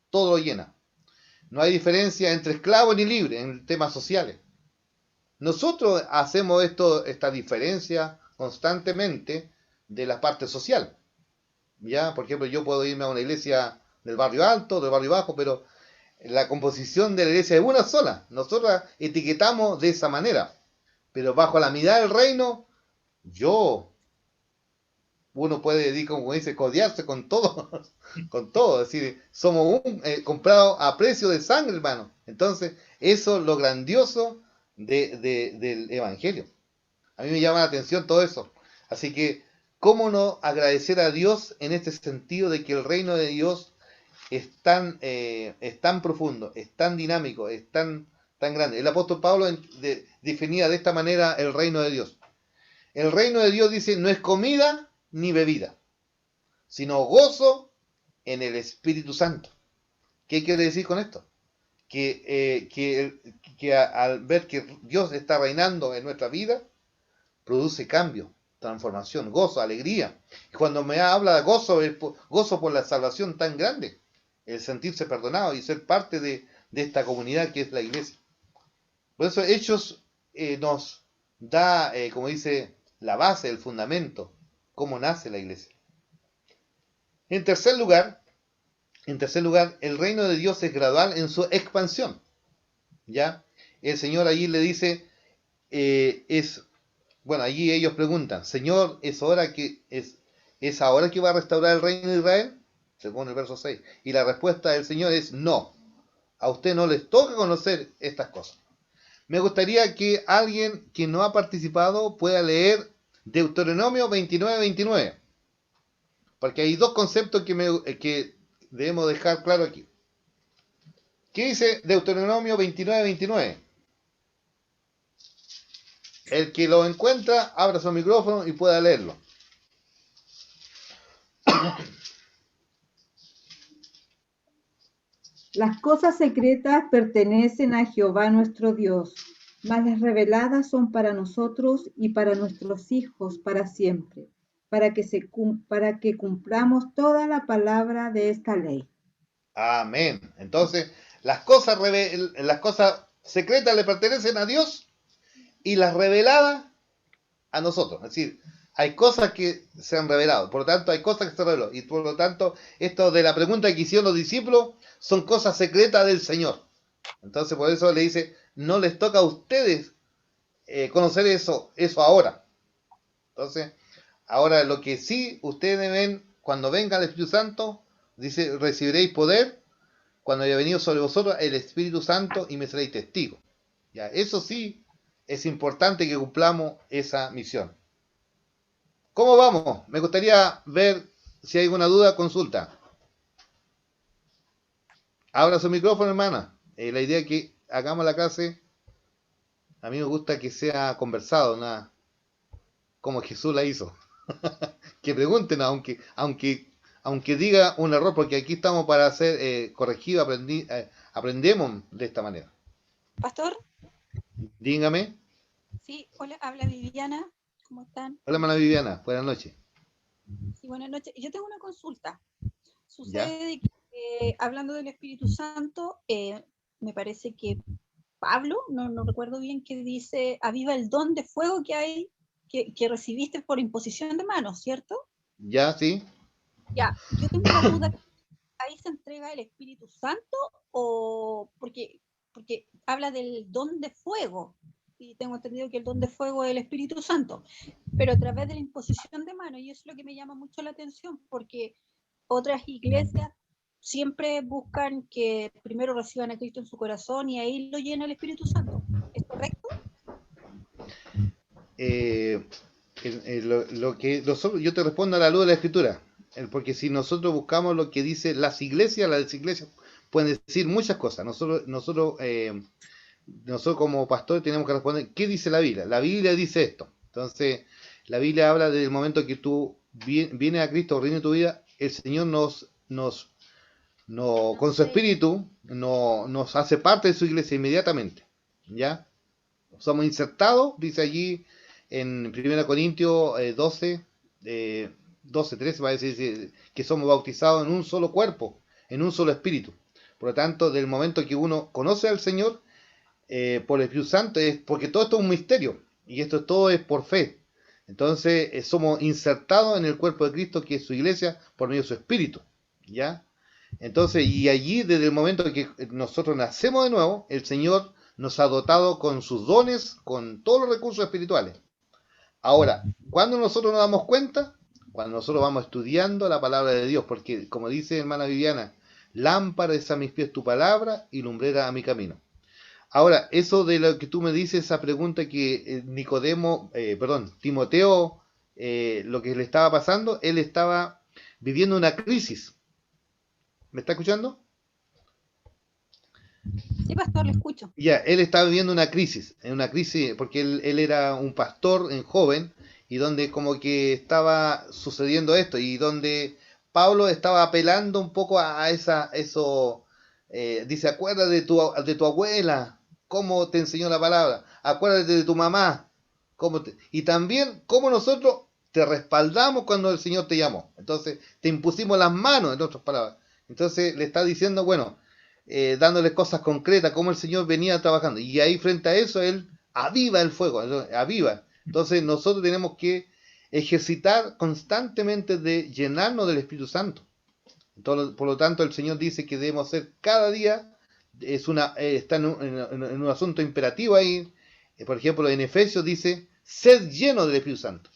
todo lo llena. No hay diferencia entre esclavos ni libres en temas sociales. Nosotros hacemos esta diferencia constantemente de la parte social. ¿Ya? Por ejemplo, yo puedo irme a una iglesia del barrio alto, del barrio bajo, pero la composición de la iglesia es una sola. Nosotros etiquetamos de esa manera. Pero bajo la mirada del reino, uno puede, como dice, codiarse con todo, con todo. Es decir, somos comprados a precio de sangre, hermano. Entonces, eso es lo grandioso del Evangelio. A mí me llama la atención todo eso. Así que, ¿cómo no agradecer a Dios en este sentido de que el reino de Dios es tan profundo, es tan dinámico, es tan grande? El apóstol Pablo definía de esta manera el reino de Dios. El reino de Dios, dice, no es comida ni bebida, sino gozo en el Espíritu Santo. ¿Qué quiere decir con esto? Que al ver que Dios está reinando en nuestra vida, produce cambio, transformación, gozo, alegría. Y cuando me habla de gozo, gozo por la salvación tan grande, el sentirse perdonado y ser parte de esta comunidad que es la iglesia. Por eso Hechos nos da, como dice, la base, el fundamento, cómo nace la iglesia. En tercer lugar, el reino de Dios es gradual en su expansión. ¿Ya? El Señor allí le dice, allí ellos preguntan, Señor, ¿es ahora que va a restaurar el reino de Israel? Según el verso 6. Y la respuesta del Señor es no. A usted no les toca conocer estas cosas. Me gustaría que alguien que no ha participado pueda leer Deuteronomio 29:29. Porque hay dos conceptos que debemos dejar claro aquí. ¿Qué dice Deuteronomio 29:29? El que lo encuentra, abra su micrófono y pueda leerlo. Las cosas secretas pertenecen a Jehová nuestro Dios, mas las reveladas son para nosotros y para nuestros hijos para siempre, para que cumplamos toda la palabra de esta ley. Amén. Entonces, las cosas secretas le pertenecen a Dios y las reveladas a nosotros. Es decir, hay cosas que se han revelado, por lo tanto hay cosas que se reveló. Y por lo tanto, esto de la pregunta que hicieron los discípulos son cosas secretas del Señor. Entonces, por eso le dice, no les toca a ustedes conocer eso ahora. Entonces, ahora lo que sí ustedes ven, cuando venga el Espíritu Santo, dice, recibiréis poder cuando haya venido sobre vosotros el Espíritu Santo y me seréis testigos. Ya, eso sí es importante que cumplamos esa misión. ¿Cómo vamos? Me gustaría ver si hay alguna duda, consulta. Abra su micrófono, hermana. La idea es que hagamos la clase, a mí me gusta que sea conversado, nada como Jesús la hizo. Que pregunten, aunque diga un error, porque aquí estamos para ser corregidos, aprendemos de esta manera. Pastor, Dígame. sí, hola, habla Viviana, ¿cómo están? Hola, hermana Viviana, buenas noches. Sí, buenas noches. Yo tengo una consulta. ¿Ya? Sucede que, hablando del Espíritu Santo, me parece que Pablo, no recuerdo bien, que dice, aviva el don de fuego que hay, que recibiste por imposición de manos, ¿cierto? ¿Ya? ¿Sí? Ya, yo tengo una duda. ¿Ahí se entrega el Espíritu Santo o porque habla del don de fuego? Y tengo entendido que el don de fuego es el Espíritu Santo, pero a través de la imposición de manos, y eso es lo que me llama mucho la atención, porque otras iglesias siempre buscan que primero reciban a Cristo en su corazón y ahí lo llena el Espíritu Santo. ¿Es correcto? Yo te respondo a la luz de la Escritura, porque si nosotros buscamos lo que dice las iglesias pueden decir muchas cosas. Nosotros como pastores tenemos que responder, ¿qué dice la Biblia? La Biblia dice esto. Entonces, la Biblia habla del momento que tú viene a Cristo al reino de tu vida, el Señor con su espíritu nos hace parte de su iglesia inmediatamente, ¿ya? Somos insertados, dice allí en 1 Corintios 12, 13, va a decir que somos bautizados en un solo cuerpo, en un solo espíritu. Por lo tanto, del momento que uno conoce al Señor por el Espíritu Santo, es porque todo esto es un misterio, y esto todo es por fe. Entonces, somos insertados en el cuerpo de Cristo, que es su iglesia, por medio de su espíritu, ¿ya? Entonces, y allí, desde el momento que nosotros nacemos de nuevo, el Señor nos ha dotado con sus dones, con todos los recursos espirituales. Ahora, ¿cuándo nosotros nos damos cuenta? Cuando nosotros vamos estudiando la palabra de Dios, porque como dice hermana Viviana, lámpara es a mis pies tu palabra y lumbrera a mi camino. Ahora, eso de lo que tú me dices, esa pregunta que Timoteo, lo que le estaba pasando, él estaba viviendo una crisis. ¿Me está escuchando? Sí, pastor, le escucho. Ya, él estaba viviendo una crisis porque él era un pastor en joven y donde como que estaba sucediendo esto y donde Pablo estaba apelando un poco a eso, dice, acuérdate de tu abuela, cómo te enseñó la palabra, acuérdate de tu mamá, y también cómo nosotros te respaldamos cuando el Señor te llamó. Entonces, te impusimos las manos, en otras palabras. Entonces, le está diciendo, bueno, dándole cosas concretas, cómo el Señor venía trabajando. Y ahí frente a eso, Él aviva el fuego, aviva. Entonces nosotros tenemos que ejercitar constantemente de llenarnos del Espíritu Santo. Entonces, por lo tanto, el Señor dice que debemos hacer cada día, está en un asunto imperativo ahí. Por ejemplo, en Efesios dice, sed lleno del Espíritu Santo.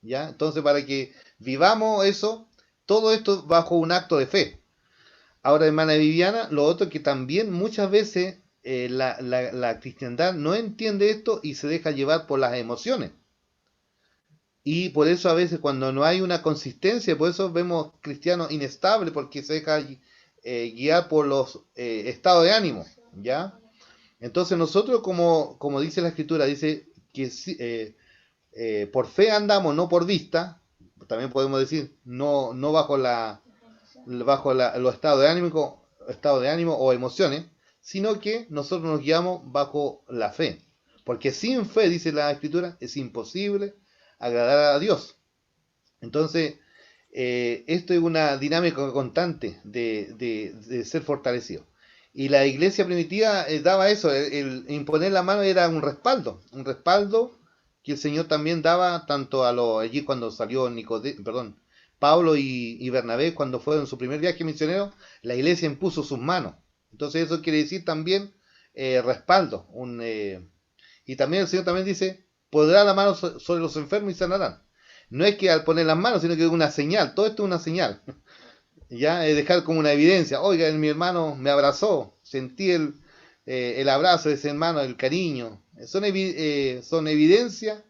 ¿Ya? Entonces, para que vivamos eso, todo esto bajo un acto de fe. Ahora, hermana Viviana, lo otro que también muchas veces la cristiandad no entiende esto y se deja llevar por las emociones. Y por eso a veces cuando no hay una consistencia, por eso vemos cristianos inestables, porque se deja guiar por los estados de ánimo, ¿ya? Entonces nosotros, como dice la Escritura, dice que por fe andamos, no por vista. También podemos decir, no bajo los estados de ánimo o emociones, sino que nosotros nos guiamos bajo la fe. Porque sin fe, dice la Escritura, es imposible agradar a Dios. Entonces, esto es una dinámica constante de ser fortalecido. Y la iglesia primitiva daba eso, el imponer la mano era un respaldo que el Señor también daba tanto allí cuando salió Pablo y Bernabé, cuando fueron en su primer viaje misionero, la iglesia impuso sus manos. Entonces eso quiere decir también respaldo. Y también el Señor también dice, pondrá la mano sobre los enfermos y sanarán. No es que al poner las manos, sino que es una señal. Todo esto es una señal. Ya es dejar como una evidencia. Oiga, mi hermano me abrazó, sentí el abrazo de ese hermano, el cariño. Son evidencias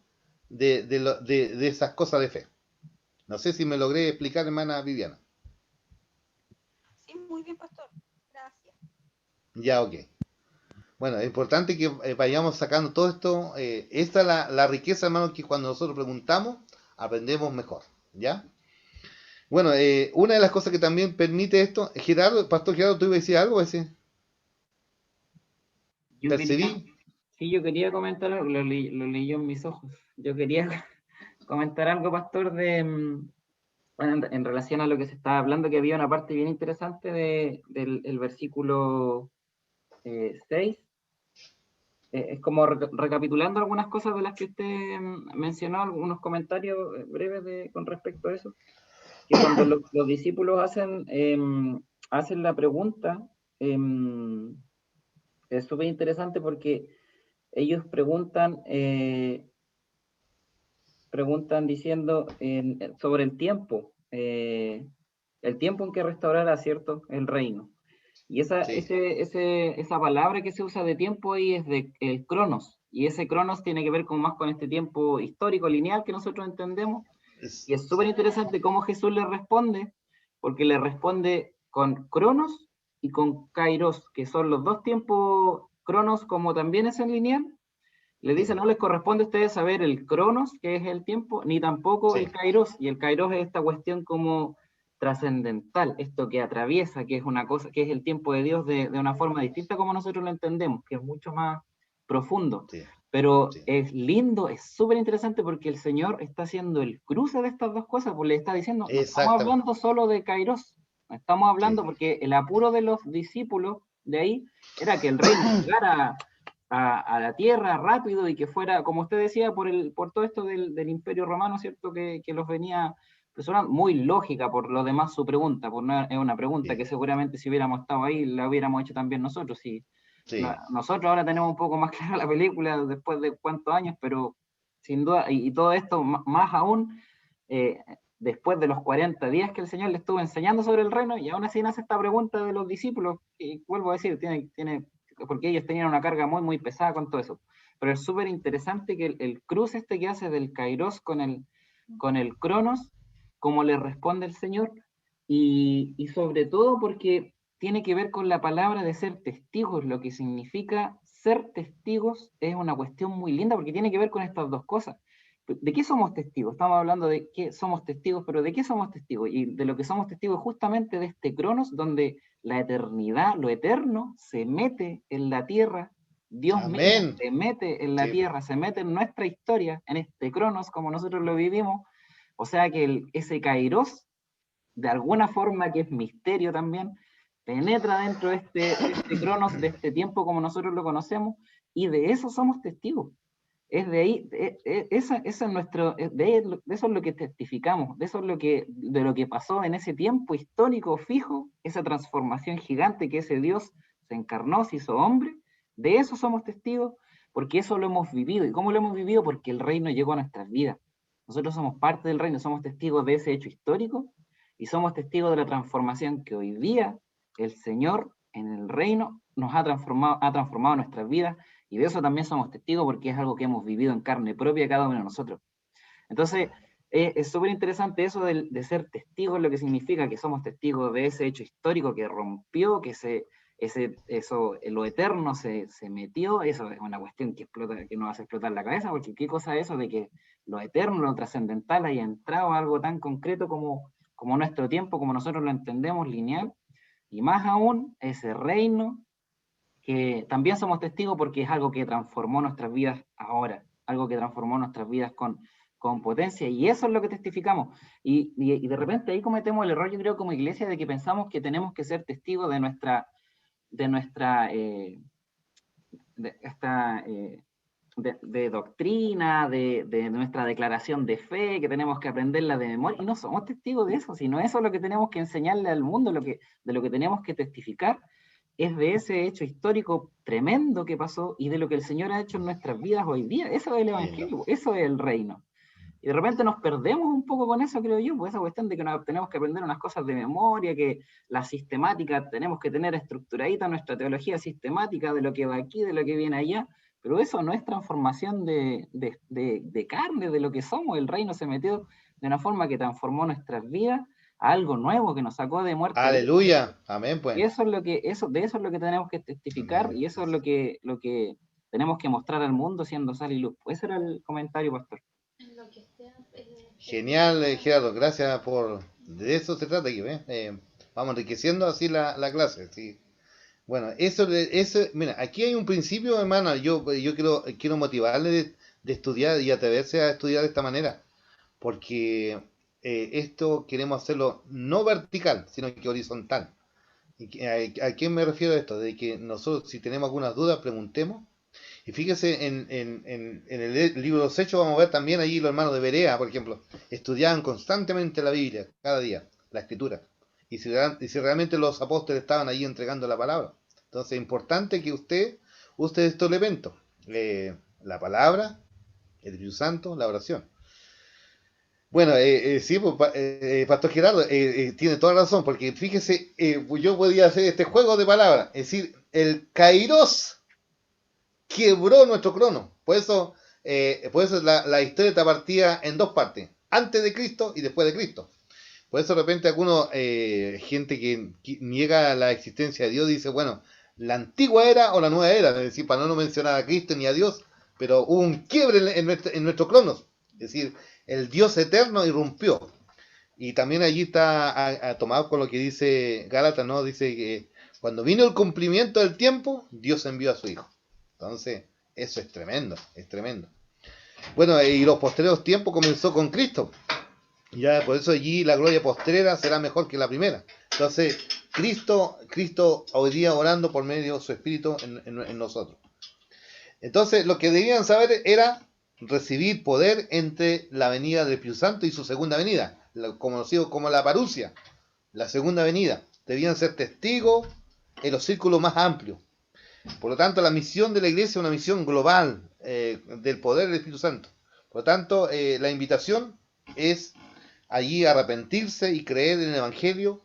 de esas cosas de fe. No sé si me logré explicar, hermana Viviana. Sí, muy bien, pastor. Gracias. Ya, ok. Bueno, es importante que vayamos sacando todo esto. Esta es la riqueza, hermano, que cuando nosotros preguntamos, aprendemos mejor. ¿Ya? Bueno, una de las cosas que también permite esto, Pastor Gerardo, ¿tú ibas a decir algo? ¿Percibí? Yo quería comentar algo, lo leí yo en mis ojos. Yo quería comentar algo, pastor, bueno, en relación a lo que se estaba hablando, que había una parte bien interesante del versículo 6. Es como recapitulando algunas cosas de las que usted mencionó, algunos comentarios breves con respecto a eso. Que cuando los discípulos hacen la pregunta, es súper interesante porque ellos preguntan diciendo sobre el tiempo en que restaurará, ¿cierto?, el reino. Y esa palabra que se usa de tiempo ahí es el cronos, y ese cronos tiene que ver más con este tiempo histórico, lineal que nosotros entendemos, y es súper interesante cómo Jesús le responde, porque le responde con cronos y con kairos, que son los dos tiempos, cronos como también es en lineal, Le dice, no les corresponde a ustedes saber el cronos, que es el tiempo, ni tampoco Sí. el kairos. Y el kairos es esta cuestión como trascendental, esto que atraviesa, que es una cosa, que es el tiempo de Dios de una forma distinta como nosotros lo entendemos, que es mucho más profundo. Sí. Pero Sí. es lindo, es súper interesante porque el Señor está haciendo el cruce de estas dos cosas, pues le está diciendo, no estamos Exactamente. hablando solo de kairos, no estamos hablando Sí. porque el apuro de los discípulos de ahí era que el reino llegara a la tierra rápido y que fuera, como usted decía, por todo esto del Imperio Romano, ¿cierto? Que los venía presionando. Muy lógica por lo demás su pregunta, es una pregunta Sí. que seguramente si hubiéramos estado ahí la hubiéramos hecho también nosotros. Sí. Sí. Nosotros ahora tenemos un poco más clara la película después de cuántos años, pero sin duda, y todo esto más aún, después de los 40 días que el Señor le estuvo enseñando sobre el reino, y aún así nace esta pregunta de los discípulos, y vuelvo a decir, porque ellos tenían una carga muy, muy pesada con todo eso. Pero es súper interesante que el cruce este que hace del Kairos con el Cronos, como le responde el Señor, y sobre todo porque tiene que ver con la palabra de ser testigos. Lo que significa ser testigos es una cuestión muy linda porque tiene que ver con estas dos cosas. ¿De qué somos testigos? Estamos hablando de qué somos testigos, pero ¿de qué somos testigos? Y de lo que somos testigos justamente de este Cronos, donde la eternidad, lo eterno, se mete en la tierra. Dios mismo Amén. se mete en la Sí. tierra, se mete en nuestra historia, en este Cronos, como nosotros lo vivimos. O sea que ese Kairos, de alguna forma que es misterio también, penetra dentro de este Cronos, de este tiempo como nosotros lo conocemos, y de eso somos testigos. Es de ahí, eso es nuestro, de eso es lo que testificamos, de eso es de lo que pasó en ese tiempo histórico fijo, esa transformación gigante que ese Dios se encarnó, se hizo hombre, de eso somos testigos, porque eso lo hemos vivido. ¿Y cómo lo hemos vivido? Porque el reino llegó a nuestras vidas. Nosotros somos parte del reino, somos testigos de ese hecho histórico, y somos testigos de la transformación que hoy día el Señor en el reino nos ha transformado nuestras vidas, y de eso también somos testigos porque es algo que hemos vivido en carne propia cada uno de nosotros. Entonces, es súper interesante eso de ser testigos, lo que significa que somos testigos de ese hecho histórico que rompió, que lo eterno se metió. Eso es una cuestión que nos hace explotar la cabeza, porque qué cosa es eso de que lo eterno, lo trascendental haya entrado a algo tan concreto como nuestro tiempo, como nosotros lo entendemos, lineal, y más aún ese reino que también somos testigos porque es algo que transformó nuestras vidas ahora, algo que transformó nuestras vidas con potencia, y eso es lo que testificamos. Y de repente ahí cometemos el error, yo creo, como iglesia, de que pensamos que tenemos que ser testigos de doctrina, de nuestra declaración de fe, que tenemos que aprenderla de memoria, y no somos testigos de eso, sino eso es lo que tenemos que enseñarle al mundo, de lo que tenemos que testificar, es de ese hecho histórico tremendo que pasó y de lo que el Señor ha hecho en nuestras vidas hoy día. Eso es el Evangelio, eso es el reino. Y de repente nos perdemos un poco con eso, creo yo, pues esa cuestión de que tenemos que aprender unas cosas de memoria, que la sistemática, tenemos que tener estructuradita nuestra teología sistemática de lo que va aquí, de lo que viene allá, pero eso no es transformación de carne, de lo que somos. El reino se metió de una forma que transformó nuestras vidas a algo nuevo, que nos sacó de muerte. Aleluya, amén, pues. Y eso es de eso es lo que tenemos que testificar, Amén. y eso es lo que tenemos que mostrar al mundo siendo sal y luz. Ese era el comentario, pastor. Genial, Gerardo, gracias por... De eso se trata aquí, ¿ves? Vamos enriqueciendo así la clase, ¿sí? Bueno, eso, mira, aquí hay un principio, hermano, yo quiero motivarle de estudiar y atreverse a estudiar de esta manera, porque esto queremos hacerlo no vertical, sino que horizontal. ¿A qué me refiero a esto? De que nosotros, si tenemos algunas dudas, preguntemos. Y fíjese, en el libro de los Hechos vamos a ver también allí los hermanos de Berea, por ejemplo, estudiaban constantemente la Biblia, cada día, la Escritura. Y si realmente los apóstoles estaban allí entregando la palabra. Entonces es importante que usted use estos elementos. La palabra, el Espíritu Santo, la oración. Bueno, sí, pues, Pastor Gerardo tiene toda razón, porque fíjese, yo podía hacer este juego de palabras, es decir, el Kairos quebró nuestro crono. Por eso la historia está partida en dos partes, antes de Cristo y después de Cristo. Por eso de repente algunos, gente que niega la existencia de Dios, dice, bueno, la antigua era o la nueva era, es decir, para no mencionar a Cristo ni a Dios, pero hubo un quiebre en nuestro cronos, es decir, el Dios eterno irrumpió. Y también allí está tomado con lo que dice Gálatas, ¿no? Dice que cuando vino el cumplimiento del tiempo, Dios envió a su Hijo. Entonces, eso es tremendo, es tremendo. Bueno, y los postreros tiempos comenzó con Cristo. Ya, por eso allí la gloria postrera será mejor que la primera. Entonces, Cristo hoy día orando por medio de su Espíritu en nosotros. Entonces, lo que debían saber era recibir poder entre la venida del Espíritu Santo y su segunda venida, conocido como la parusia, la segunda venida. Debían ser testigos en los círculos más amplios. Por lo tanto, la misión de la iglesia es una misión global del poder del Espíritu Santo. Por lo tanto, la invitación es allí arrepentirse y creer en el Evangelio,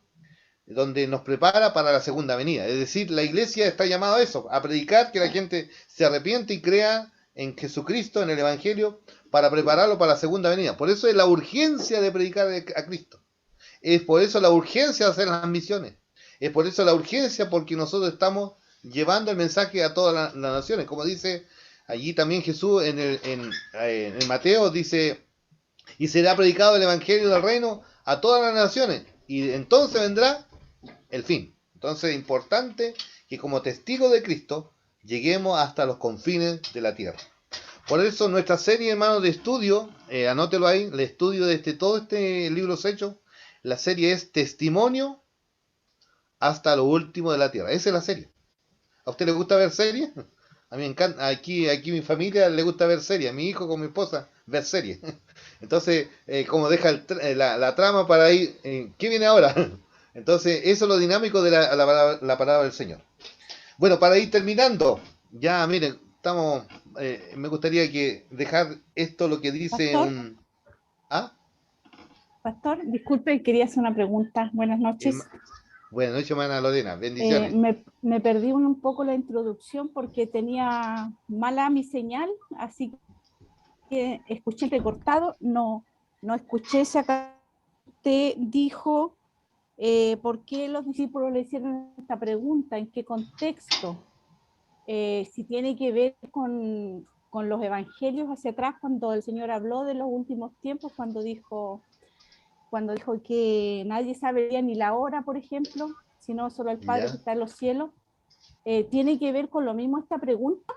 donde nos prepara para la segunda venida. Es decir, la iglesia está llamada a eso, a predicar, que la gente se arrepiente y crea en Jesucristo, en el Evangelio, para prepararlo para la segunda venida. Por eso es la urgencia de predicar a Cristo. Es por eso la urgencia de hacer las misiones. Es por eso la urgencia, porque nosotros estamos llevando el mensaje a todas las naciones. Como dice allí también Jesús en Mateo, dice, y será predicado el Evangelio del reino a todas las naciones. Y entonces vendrá el fin. Entonces es importante que como testigos de Cristo lleguemos hasta los confines de la tierra. Por eso nuestra serie, hermanos, de estudio, anótelo ahí, el estudio de todo este libro Hechos, la serie es Testimonio hasta lo último de la tierra. Esa es la serie. ¿A usted le gusta ver series? A mí me encanta, aquí mi familia le gusta ver series, a mi hijo con mi esposa ver series. Entonces, como deja la trama para ir, ¿qué viene ahora? Entonces, eso es lo dinámico de la palabra del Señor. Bueno, para ir terminando, ya miren, me gustaría que dejar esto lo que dice Pastor. ¿Ah? Pastor, disculpe, quería hacer una pregunta. Buenas noches. Buenas noches, hermana Lorena, bendiciones. Me perdí un poco la introducción porque tenía mala mi señal, así que escuché recortado, no escuché si acá usted dijo por qué los discípulos le hicieron esta pregunta, en qué contexto, si tiene que ver con los evangelios hacia atrás, cuando el Señor habló de los últimos tiempos, cuando dijo que nadie sabe ni la hora, por ejemplo, sino solo el Padre que está en los cielos. ¿Tiene que ver con lo mismo esta pregunta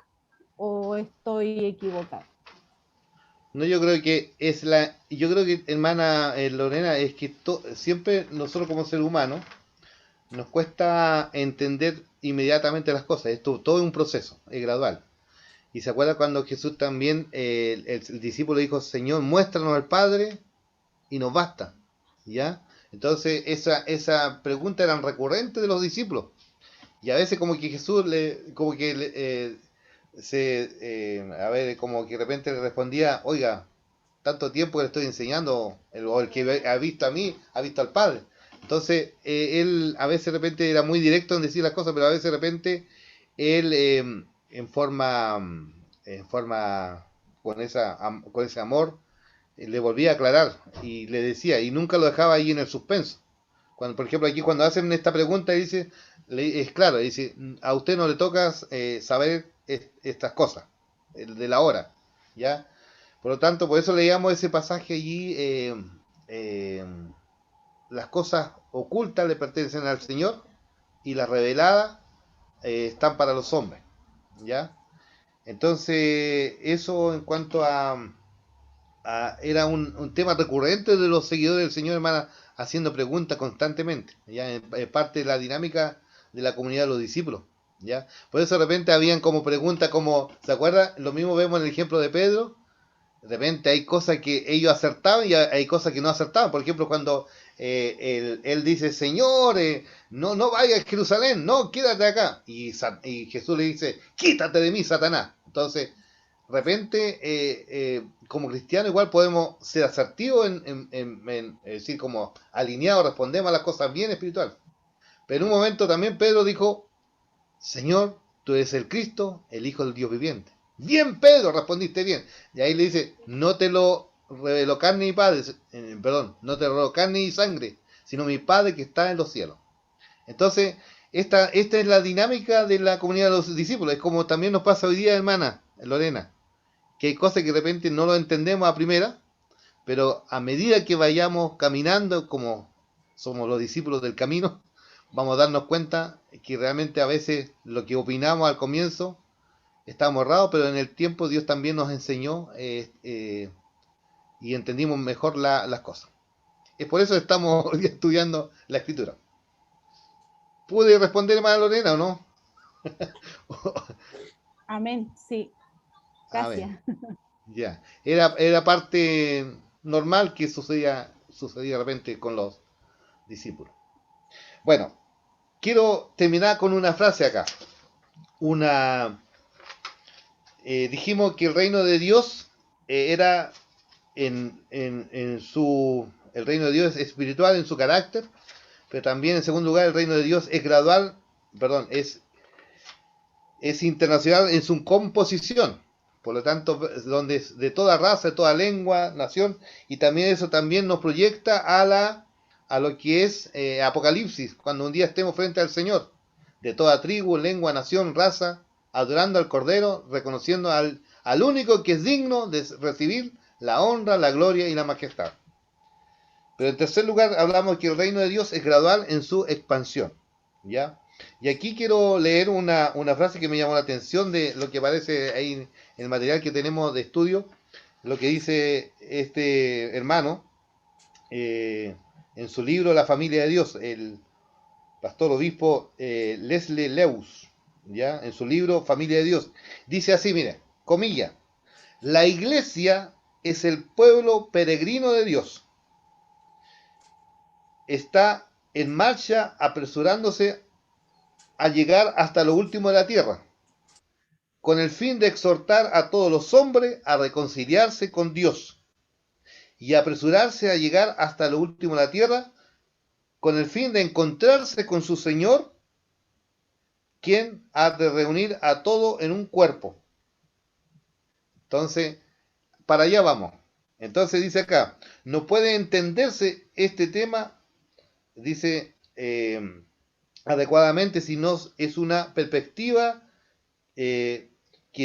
o estoy equivocada? No, yo creo que hermana Lorena, es que siempre nosotros como seres humanos nos cuesta entender inmediatamente las cosas. Esto todo es un proceso, es gradual. Y se acuerda cuando Jesús también, el discípulo dijo, Señor, muéstranos al Padre y nos basta. ¿Ya? Entonces esa pregunta era recurrente de los discípulos. Y a veces como que Jesús como que de repente le respondía, oiga, tanto tiempo que le estoy enseñando, el que ha visto a mí, ha visto al Padre. Entonces, él a veces de repente era muy directo en decir las cosas, pero a veces de repente él en forma con ese amor, le volvía a aclarar y le decía, y nunca lo dejaba ahí en el suspenso. Cuando, por ejemplo, aquí cuando hacen esta pregunta, dice, es claro, dice, a usted no le toca saber estas cosas, de la hora, ¿ya? Por lo tanto, por eso leíamos ese pasaje allí, las cosas ocultas le pertenecen al Señor y las reveladas están para los hombres, ¿ya? Entonces, eso en cuanto era un tema recurrente de los seguidores del Señor, hermana, haciendo preguntas constantemente, ya es parte de la dinámica de la comunidad de los discípulos, ya. Por eso de repente habían como preguntas como, ¿se acuerda? Lo mismo vemos en el ejemplo de Pedro. De repente hay cosas que ellos acertaban y hay cosas que no acertaban. Por ejemplo, cuando él dice, Señor, no vayas a Jerusalén, no, quédate acá. Y Jesús le dice, quítate de mí, Satanás. Entonces, de repente, como cristianos igual podemos ser asertivos en decir, como alineados, respondemos a las cosas bien espirituales. Pero en un momento también Pedro dijo, Señor, tú eres el Cristo, el Hijo del Dios viviente. Bien, Pedro, respondiste bien. Y ahí le dice, no te lo reveló carne y padre, no te lo reveló carne y sangre, sino mi Padre que está en los cielos. Entonces, esta es la dinámica de la comunidad de los discípulos. Es como también nos pasa hoy día, hermana Lorena. que hay cosas que de repente no lo entendemos a primera, pero a medida que vayamos caminando, como somos los discípulos del camino, vamos a darnos cuenta que realmente a veces lo que opinamos al comienzo estábamos errados, pero en el tiempo Dios también nos enseñó y entendimos mejor las cosas. Es por eso que estamos hoy día estudiando la escritura. ¿Pude responder más a Lorena o no? Amén, sí, Amén. gracias. Ya. Era parte normal que sucedía de repente con los discípulos. Bueno, quiero terminar con una frase acá. Dijimos que el reino de Dios era el reino de Dios es espiritual en su carácter, pero también en segundo lugar el reino de Dios es gradual, perdón, es internacional en su composición. Por lo tanto, donde es de toda raza, de toda lengua, nación, y también eso también nos proyecta a lo que es Apocalipsis, cuando un día estemos frente al Señor, de toda tribu, lengua, nación, raza, adorando al Cordero, reconociendo al único que es digno de recibir la honra, la gloria y la majestad. Pero en tercer lugar, hablamos que el reino de Dios es gradual en su expansión, ¿ya? Y aquí quiero leer una frase que me llamó la atención de lo que aparece ahí en el material que tenemos de estudio, lo que dice este hermano en su libro La familia de Dios, el pastor obispo Leslie Lewis, ¿ya? En su libro Familia de Dios. Dice así, mire, comilla, la iglesia es el pueblo peregrino de Dios. Está en marcha apresurándose a llegar hasta lo último de la tierra, con el fin de exhortar a todos los hombres a reconciliarse con Dios y apresurarse a llegar hasta lo último de la tierra, con el fin de encontrarse con su Señor, quien ha de reunir a todo en un cuerpo. Entonces, para allá vamos. Entonces dice acá, no puede entenderse este tema, dice adecuadamente si no es una perspectiva que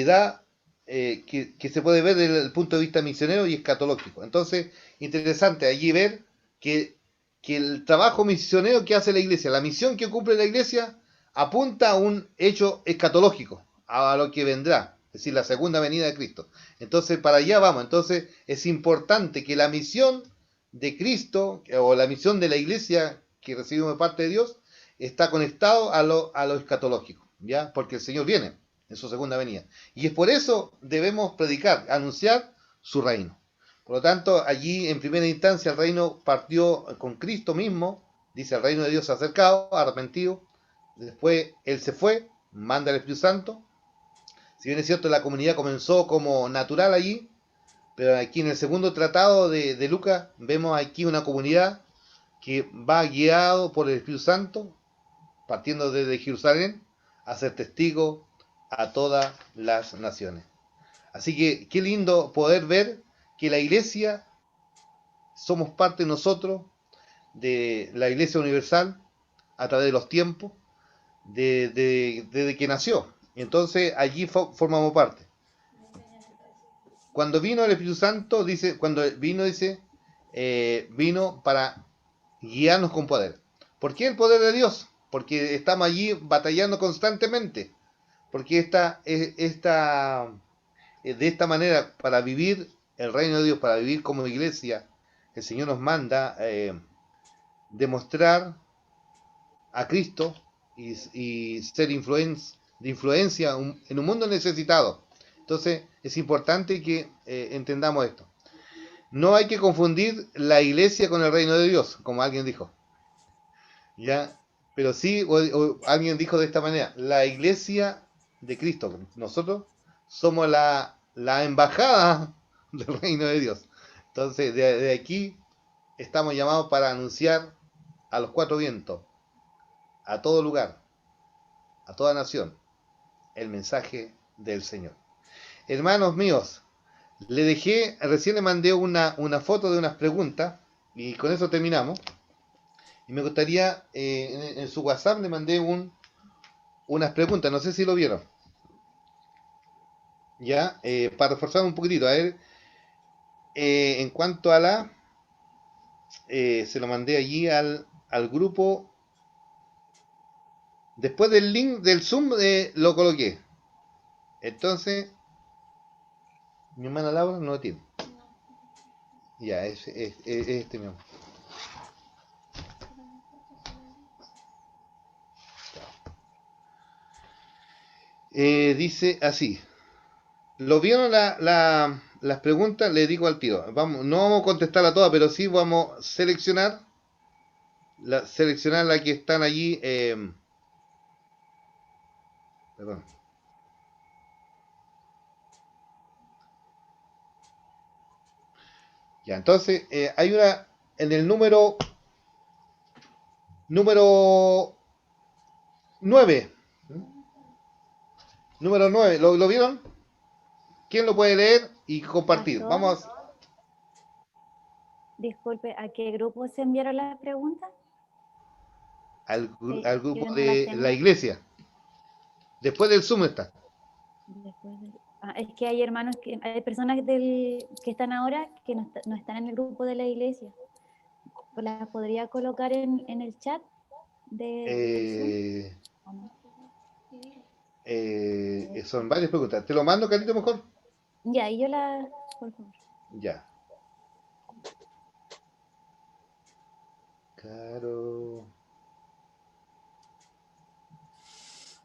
da que se puede ver desde el punto de vista misionero y escatológico. Entonces, interesante allí ver que el trabajo misionero que hace la iglesia, la misión que cumple la iglesia, apunta a un hecho escatológico, a lo que vendrá, es decir, la segunda venida de Cristo. Entonces, para allá vamos. Entonces, es importante que la misión de Cristo, o la misión de la iglesia que recibimos de parte de Dios, está conectado a lo escatológico, ¿ya? Porque el Señor viene en su segunda venida. Y es por eso debemos predicar, anunciar su reino. Por lo tanto, allí en primera instancia el reino partió con Cristo mismo, dice el reino de Dios se ha acercado, arrepentido. Después Él se fue, manda el Espíritu Santo. Si bien es cierto, la comunidad comenzó como natural allí, pero aquí en el segundo tratado de Lucas vemos aquí una comunidad que va guiado por el Espíritu Santo, partiendo desde Jerusalén, a ser testigo a todas las naciones. Así que qué lindo poder ver que la iglesia somos parte nosotros de la iglesia universal a través de los tiempos, desde que nació. Entonces allí formamos parte. Cuando vino el Espíritu Santo, dice, vino para guiarnos con poder. ¿Por qué el poder de Dios? Porque estamos allí batallando constantemente. Porque de esta manera, para vivir el reino de Dios, para vivir como iglesia, el Señor nos manda demostrar a Cristo y ser de influencia en un mundo necesitado. Entonces es importante que entendamos esto. No hay que confundir la iglesia con el reino de Dios, como alguien dijo. ¿Ya? Pero sí, o alguien dijo de esta manera, la iglesia de Cristo, nosotros somos la embajada del reino de Dios. Entonces, de aquí estamos llamados para anunciar a los cuatro vientos, a todo lugar, a toda nación, el mensaje del Señor. Hermanos míos, recién le mandé una foto de unas preguntas, y con eso terminamos. Y me gustaría, en su WhatsApp le mandé unas preguntas, no sé si lo vieron. Ya, para reforzar un poquitito, a ver, en cuanto a se lo mandé allí al grupo, después del link del Zoom lo coloqué. Entonces, mi hermana Laura no lo tiene. Ya, es este mismo. Dice así. ¿Lo vieron las preguntas? Le digo al tiro. Vamos, no vamos a contestar a todas, pero sí vamos a seleccionar las que están allí. Perdón. Ya, entonces hay una en el número 9. Número 9. ¿Lo vieron? ¿Quién lo puede leer y compartir? Pastor, Vamos disculpe, ¿a qué grupo se enviaron las preguntas? al Yo grupo no las de la tengo. iglesia. Después del Zoom está. Es que hay hermanos, hay personas que están ahora que no están en el grupo de la iglesia. ¿Las podría colocar en el chat del Zoom? ¿O no? Son varias preguntas. ¿Te lo mando, Carito, mejor? Ya, y yo por favor. Ya. Caro.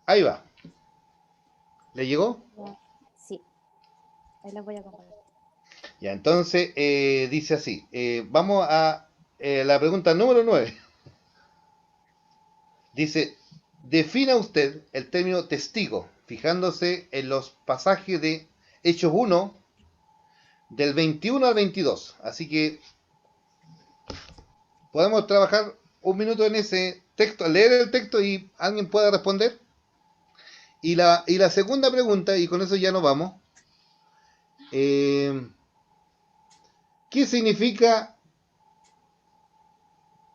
Ahí va. ¿Le llegó? Ya, sí, ahí las voy a compartir. Ya, entonces dice así. Vamos a la pregunta número 9. Dice, defina usted el término testigo, fijándose en los pasajes de Hechos 1, del 21 al 22. Así que podemos trabajar un minuto en ese texto, leer el texto y alguien pueda responder. Y la segunda pregunta, y con eso ya nos vamos. ¿Qué significa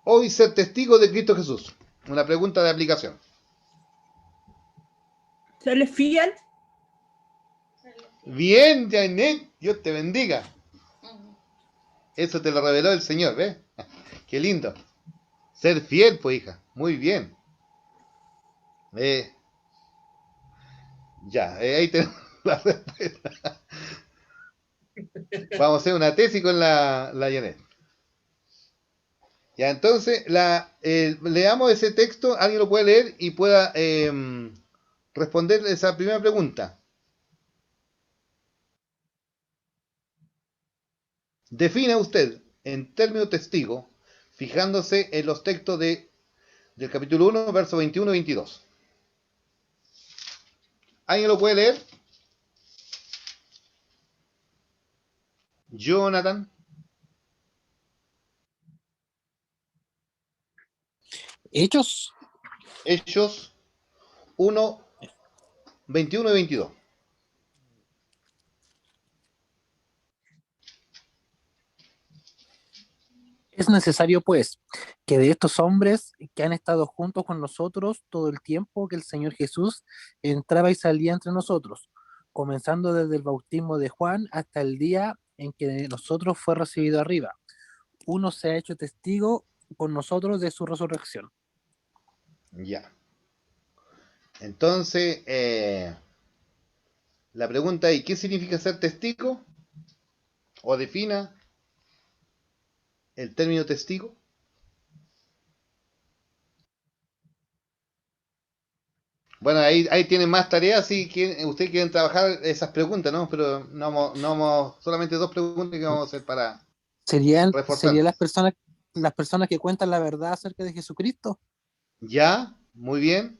hoy ser testigo de Cristo Jesús? Una pregunta de aplicación. ¿Serle fiel? Bien, Janet, Dios te bendiga. Eso te lo reveló el Señor, ¿ves? Qué lindo. Ser fiel, pues, hija. Muy bien. Ya, ahí tenemos la respuesta. Vamos a hacer una tesis con la Janet. Ya, entonces, leamos ese texto, alguien lo puede leer y pueda responder esa primera pregunta. Defina usted, en término testigo, fijándose en los textos del capítulo 1, versos 21 y 22. ¿Alguien lo puede leer? Jonathan. Hechos. Hechos 1, 21 y 22. Es necesario, pues, que de estos hombres que han estado juntos con nosotros todo el tiempo que el Señor Jesús entraba y salía entre nosotros, comenzando desde el bautismo de Juan hasta el día en que de nosotros fue recibido arriba, uno se ha hecho testigo con nosotros de su resurrección. Ya. Entonces, la pregunta es, ¿qué significa ser testigo? O defina el término testigo. Bueno, ahí tienen más tareas si ustedes quieren trabajar esas preguntas, ¿no? Pero no vamos solamente dos preguntas que vamos a hacer para ¿Serían reforzar. las personas que cuentan la verdad acerca de Jesucristo? Ya, muy bien.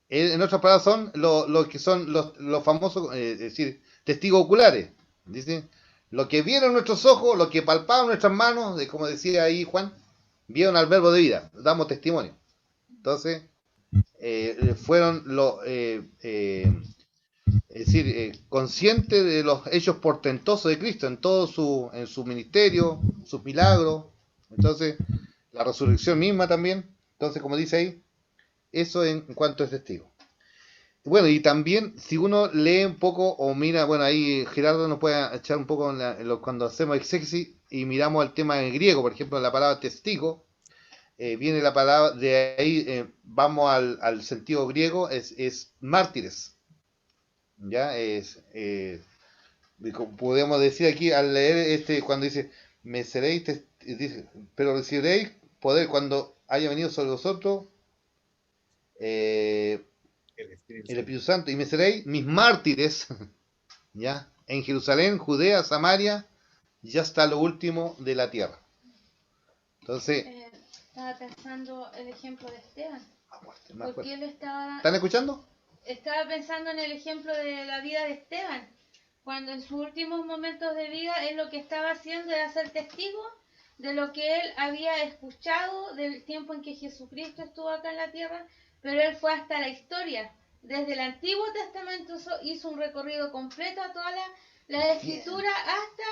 En otras palabras son los que son los famosos, es decir, testigos oculares. Dice, lo que vieron nuestros ojos, lo que palparon nuestras manos, como decía ahí Juan, vieron al verbo de vida, damos testimonio. Entonces, fueron es decir, conscientes de los hechos portentosos de Cristo en su ministerio, sus milagros. Entonces, la resurrección misma también. Entonces, como dice ahí, eso en cuanto es testigo. bueno, y también si uno lee un poco o mira, bueno, ahí Gerardo nos puede echar un poco cuando hacemos exégesis y miramos el tema en griego, por ejemplo, la palabra testigo, viene la palabra, de ahí vamos al sentido griego, es mártires, ¿ya? Podemos decir aquí al leer cuando dice, me seréis, dice, pero recibiréis poder cuando haya venido sobre vosotros el Espíritu Santo, y me seréis mis mártires, ¿ya? En Jerusalén, Judea, Samaria, y hasta lo último de la tierra. Entonces, Estaba pensando el ejemplo de Esteban. Porque él ¿están escuchando? Estaba pensando en el ejemplo de la vida de Esteban. Cuando en sus últimos momentos de vida, él lo que estaba haciendo era ser testigo de lo que él había escuchado del tiempo en que Jesucristo estuvo acá en la tierra, pero él fue hasta la historia. Desde el Antiguo Testamento hizo un recorrido completo a toda la Escritura hasta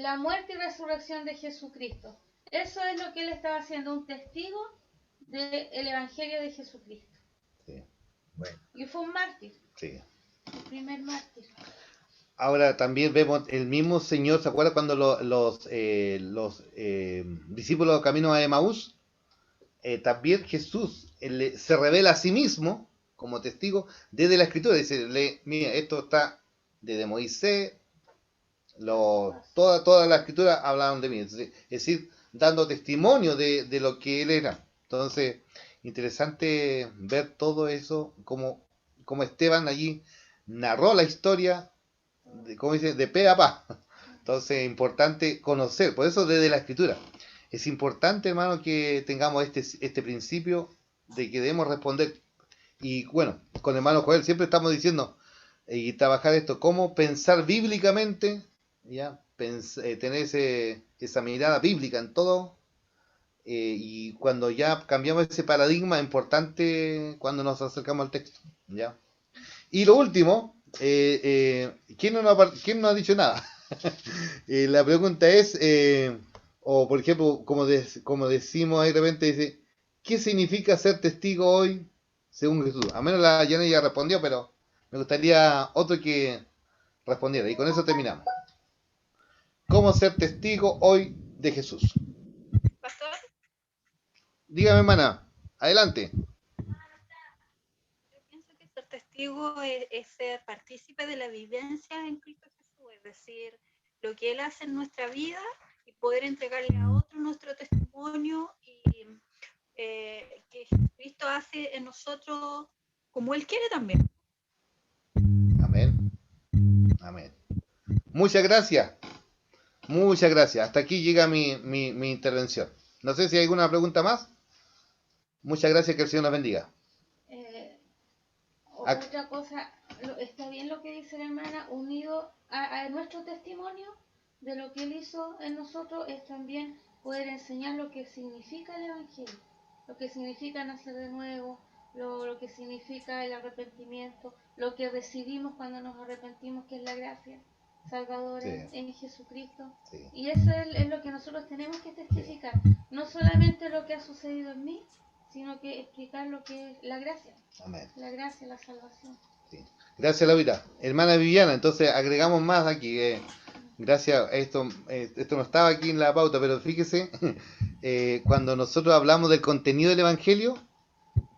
la muerte y resurrección de Jesucristo. Eso es lo que él estaba haciendo, un testigo del Evangelio de Jesucristo. Sí. Bueno. Y fue un mártir. Sí. El primer mártir. Ahora también vemos el mismo Señor, ¿se acuerda cuando los discípulos camino a Emaús? También Jesús se revela a sí mismo como testigo desde la Escritura. Dice, mira, esto está desde Moisés, toda la Escritura hablaron de mí. Es decir, dando testimonio de lo que él era. Entonces, interesante ver todo eso, como Esteban allí narró la historia, como dice, de pe a pa. Entonces, importante conocer, por eso desde la Escritura. Es importante, hermano, que tengamos este principio de que debemos responder. Y bueno, con hermano Joel siempre estamos diciendo, y trabajar esto, cómo pensar bíblicamente, ¿ya? Tener esa mirada bíblica en todo. Y cuando ya cambiamos ese paradigma, es importante cuando nos acercamos al texto, ¿ya? Y lo último, ¿quién no ha dicho nada? La pregunta es, o por ejemplo, como decimos ahí de repente, dice, ¿qué significa ser testigo hoy según Jesús? A menos la Yana ya respondió, pero me gustaría otro que respondiera. Y con eso terminamos. ¿Cómo ser testigo hoy de Jesús? Pastor, Dígame, hermana, adelante. yo pienso que ser testigo es ser partícipe de la vivencia en Cristo Jesús, es decir, lo que Él hace en nuestra vida y poder entregarle a otro nuestro testimonio y que Cristo hace en nosotros como Él quiere también. Amén. Amén. Muchas gracias. Muchas gracias. Hasta aquí llega mi intervención. No sé si hay alguna pregunta más. Muchas gracias, que el Señor nos bendiga. Otra cosa, está bien lo que dice la hermana, unido a nuestro testimonio de lo que Él hizo en nosotros, es también poder enseñar lo que significa el Evangelio, lo que significa nacer de nuevo, lo que significa el arrepentimiento, lo que recibimos cuando nos arrepentimos, que es la gracia salvadora en Jesucristo. Sí. Y eso es lo que nosotros tenemos que testificar, no solamente lo que ha sucedido en mí, sino que explicar lo que es la gracia. Amén. La gracia, la salvación. Sí. Gracias, Laurita. Hermana Viviana, entonces agregamos más aquí. Gracias, esto no estaba aquí en la pauta, pero fíjese, cuando nosotros hablamos del contenido del Evangelio,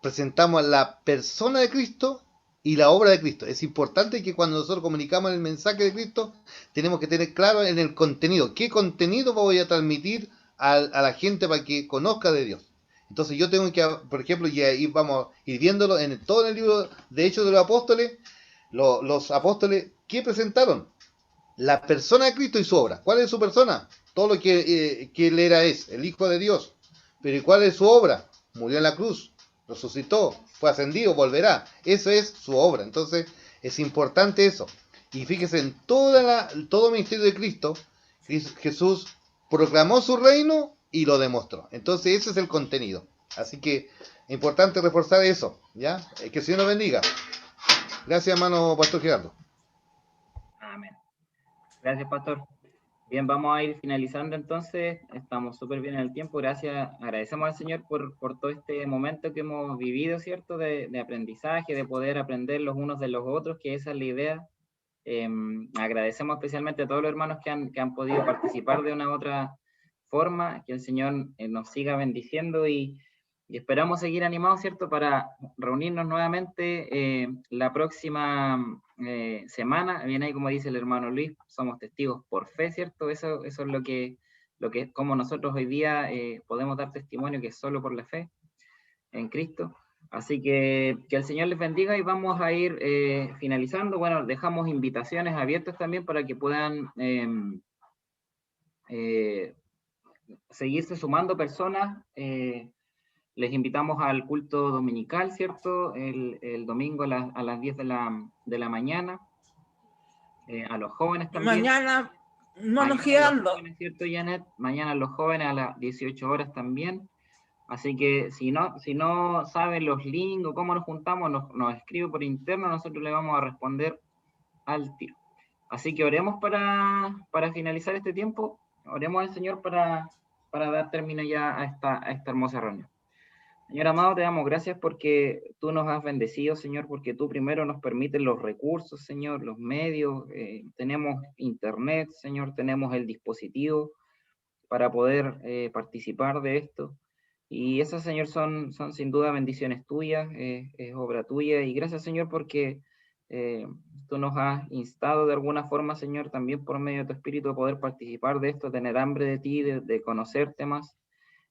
presentamos la persona de Cristo y la obra de Cristo. Es importante que cuando nosotros comunicamos el mensaje de Cristo, tenemos que tener claro en el contenido. ¿Qué contenido voy a transmitir a la gente para que conozca de Dios? Entonces yo tengo que, por ejemplo, y ahí vamos a ir viéndolo todo el libro de Hechos de los Apóstoles, los apóstoles, ¿qué presentaron? La persona de Cristo y su obra. ¿Cuál es su persona? Todo lo que él es, el Hijo de Dios. Pero ¿y cuál es su obra? Murió en la cruz, resucitó, fue ascendido, volverá. Eso es su obra. Entonces es importante eso. Y fíjese, en todo el ministerio de Cristo, Jesús proclamó su reino y lo demostró. Entonces ese es el contenido. Así que es importante reforzar eso, ¿ya? Que el Señor nos bendiga. Gracias, hermano Pastor Gerardo. Amén. Gracias, Pastor. Bien. Bien, vamos a ir finalizando entonces, estamos súper bien en el tiempo, gracias, agradecemos al Señor por todo este momento que hemos vivido, ¿cierto? De aprendizaje, de poder aprender los unos de los otros, que esa es la idea. Agradecemos especialmente a todos los hermanos que han podido participar de una u otra forma, que el Señor nos siga bendiciendo y esperamos seguir animados, ¿cierto? Para reunirnos nuevamente la próxima semana. Bien ahí, como dice el hermano Luis, somos testigos por fe, ¿cierto? Eso es lo que como nosotros hoy día podemos dar testimonio, que es solo por la fe en Cristo. Así que el Señor les bendiga y vamos a ir finalizando. Bueno, dejamos invitaciones abiertas también para que puedan seguirse sumando personas. Les invitamos al culto dominical, ¿cierto? El domingo a las 10 de la mañana. A los jóvenes también. Mañana no nos quedando. ¿Cierto, Janet? Mañana los jóvenes a las 18 horas también. Así que si no saben los links o cómo nos juntamos, nos escribe por interno, nosotros le vamos a responder al tiro. Así que oremos para finalizar este tiempo. Oremos al Señor para dar término ya a esta hermosa reunión. Señor amado, te damos gracias porque tú nos has bendecido, Señor, porque tú primero nos permites los recursos, Señor, los medios, tenemos internet, Señor, tenemos el dispositivo para poder participar de esto. Y esas, Señor, son sin duda bendiciones tuyas, es obra tuya. Y gracias, Señor, porque tú nos has instado de alguna forma, Señor, también por medio de tu Espíritu, a poder participar de esto, tener hambre de ti, de conocerte más.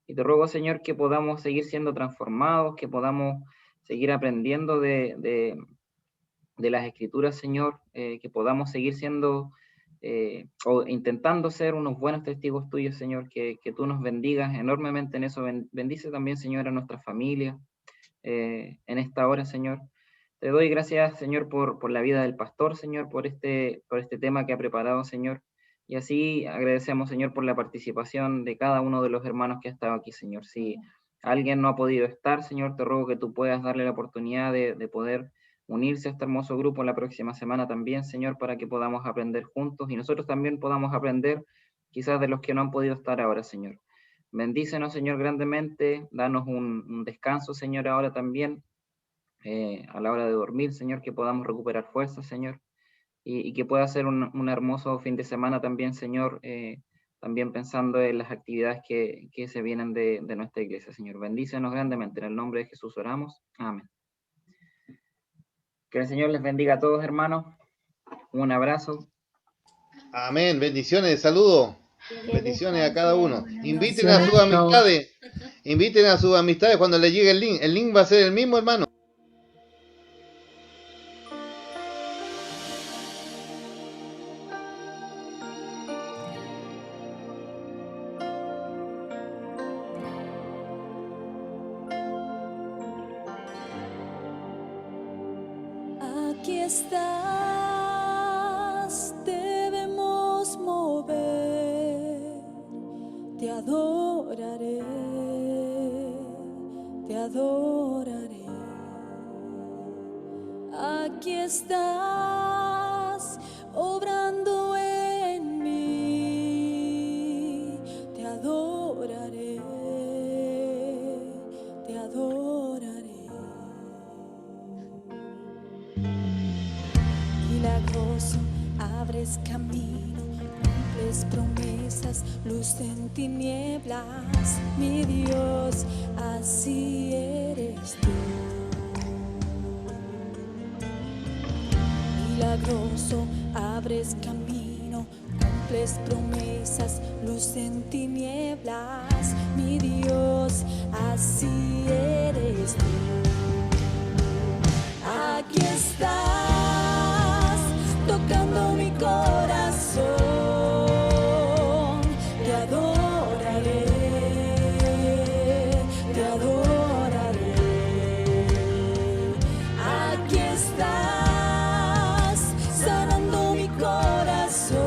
Y te ruego, Señor, que podamos seguir siendo transformados, que podamos seguir aprendiendo de las Escrituras, Señor, que podamos seguir siendo o intentando ser unos buenos testigos tuyos, Señor, que tú nos bendigas enormemente en eso. Bendice también, Señor, a nuestra familia en esta hora, Señor. Te doy gracias, Señor, por la vida del pastor, Señor, por este tema que ha preparado, Señor. Y así agradecemos, Señor, por la participación de cada uno de los hermanos que ha estado aquí, Señor. Si alguien no ha podido estar, Señor, te ruego que tú puedas darle la oportunidad de poder unirse a este hermoso grupo la próxima semana también, Señor, para que podamos aprender juntos y nosotros también podamos aprender quizás de los que no han podido estar ahora, Señor. Bendícenos, Señor, grandemente. Danos un descanso, Señor, ahora también, a la hora de dormir, Señor, que podamos recuperar fuerzas, Señor. Y que pueda ser un hermoso fin de semana también, Señor, también pensando en las actividades que se vienen de nuestra iglesia, Señor. Bendícenos grandemente, en el nombre de Jesús oramos. Amén. Que el Señor les bendiga a todos, hermanos. Un abrazo. Amén. Bendiciones, saludos. Bendiciones a cada uno. Inviten a sus amistades. Inviten a sus amistades cuando les llegue el link. El link va a ser el mismo, hermano. Aquí estás, debemos mover, te adoraré, te adoraré. Aquí estás, obrando en mí, te adoraré, te adoraré. Milagroso, abres camino, cumples promesas, luz en tinieblas, mi Dios, así eres tú. Milagroso, abres camino, cumples promesas, luz en tinieblas, mi Dios, así eres tú. Aquí estás, tocando mi corazón, te adoraré, te adoraré. Aquí estás, sanando mi corazón,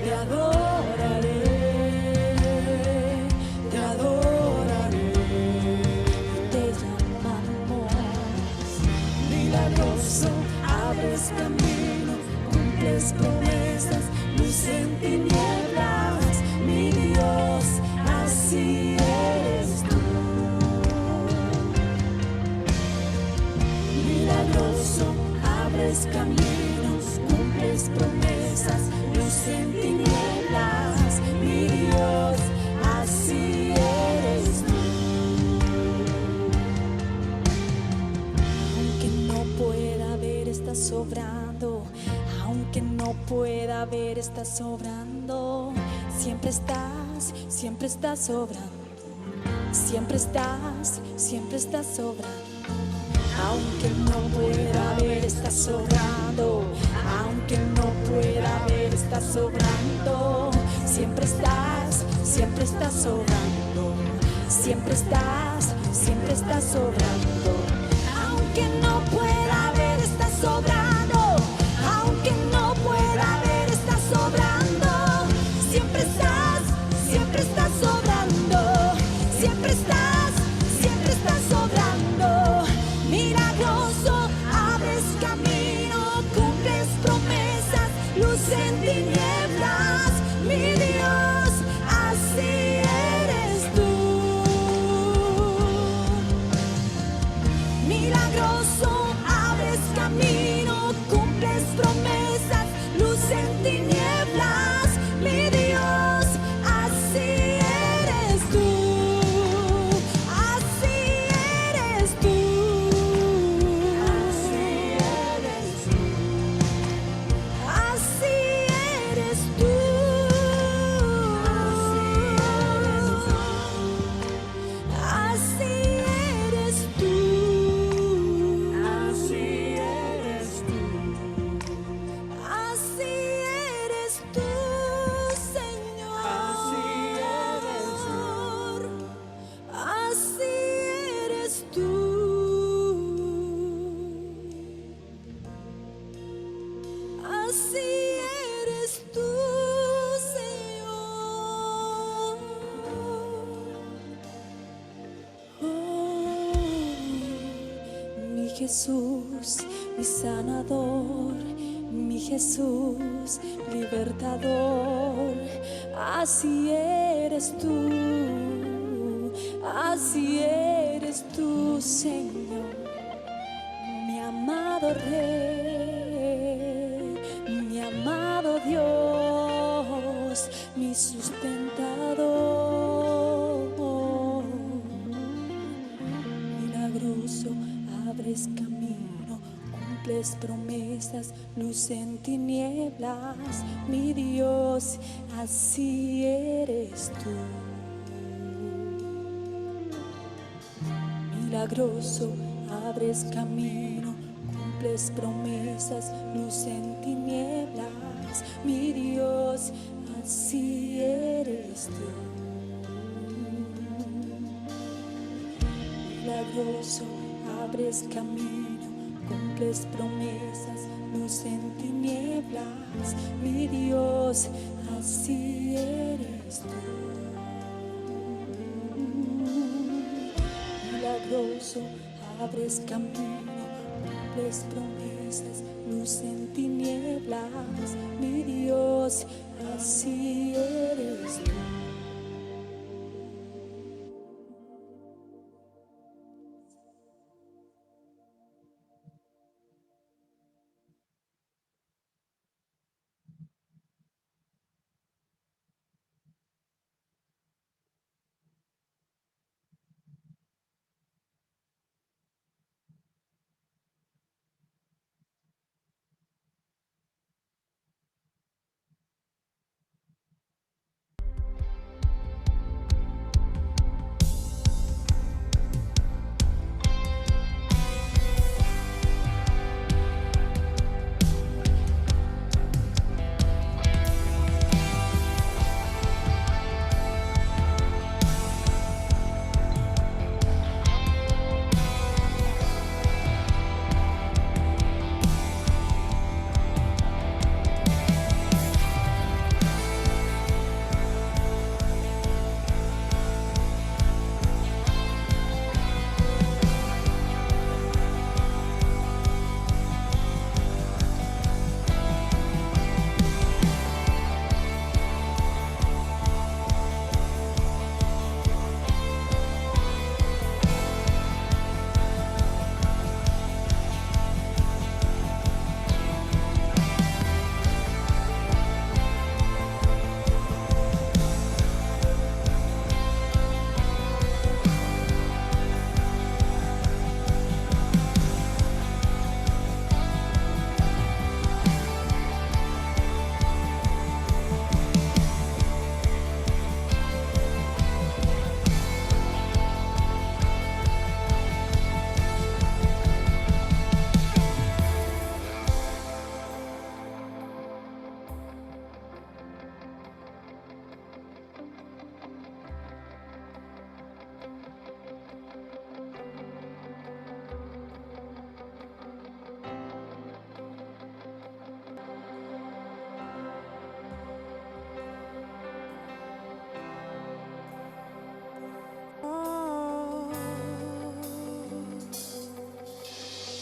te adoraré, pueda ver, estás sobrando. Siempre estás sobrando. Siempre estás sobrando. Aunque no pueda ver, estás sobrando. Aunque no pueda ver, estás sobrando. Siempre estás sobrando. Siempre estás sobrando. Aunque no pueda ver, estás sobrando. Aunque no pueda ver, estás sobrando. Siempre estás sobrando. Siempre estás sobrando. Milagroso, abres camino, cumples promesas, luz en tinieblas. Mi Dios, así eres tú. Milagroso, abres camino, cumples promesas, luz en tinieblas. Mi Dios, así eres tú. Así eres tú. Así eres tú. Así eres tú. Así eres tú. Así eres tú. Así eres tú, Señor. Así eres tú. Así eres tú. Así eres tú, Señor. Oh, mi Jesús, mi sanador, mi Jesús, libertador. Así eres tú, Señor. Mi amado Rey, mi amado Dios, mi sustentador. Milagroso, abres camino, cumples promesas, luz en tinieblas. Mi Dios, así eres tú. Milagroso, abres camino, cumples promesas, luz en tinieblas. Mi Dios, así eres tú. Milagroso, abres camino, cumples promesas, luz en tinieblas. Mi Dios, así eres tú. Milagroso, abres camino, cumples promesas, luz en tinieblas. Mi Dios, así eres tú.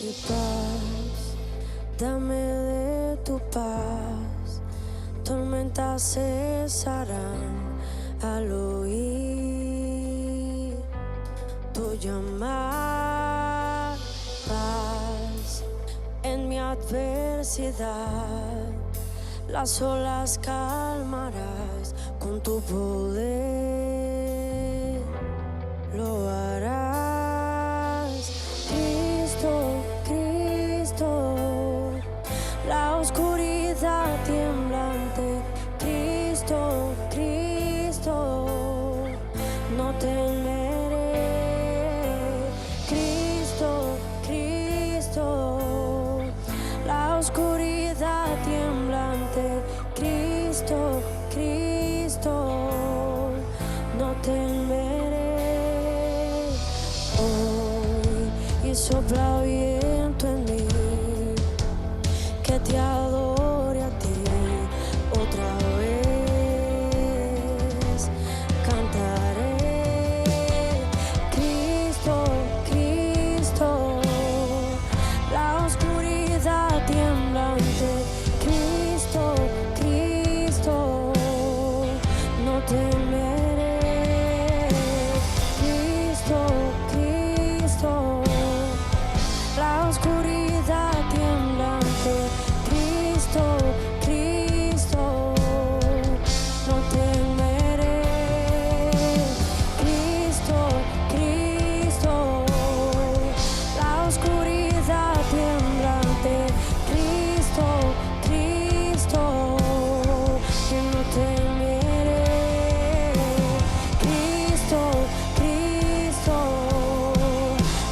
y paz, dame de tu paz. Tormentas cesarán al oír tu llamar. Paz en mi adversidad, las olas calmarás con tu poder. Lo harás, Cristo, Cristo, la oscuridad temblante, Cristo, Cristo, no temeré, Cristo, Cristo, la oscuridad temblante, Cristo, Cristo, no temeré. Y sopla viento en mí, que te adore a ti otra vez. Cantaré, Cristo, Cristo, la oscuridad temblante, Cristo, Cristo, no temeré, Cristo, Cristo, la oscuridad temblante, Cristo, Cristo, no temeré, Cristo, Cristo, la oscuridad temblante, Cristo, Cristo, que no temeré, Cristo, Cristo,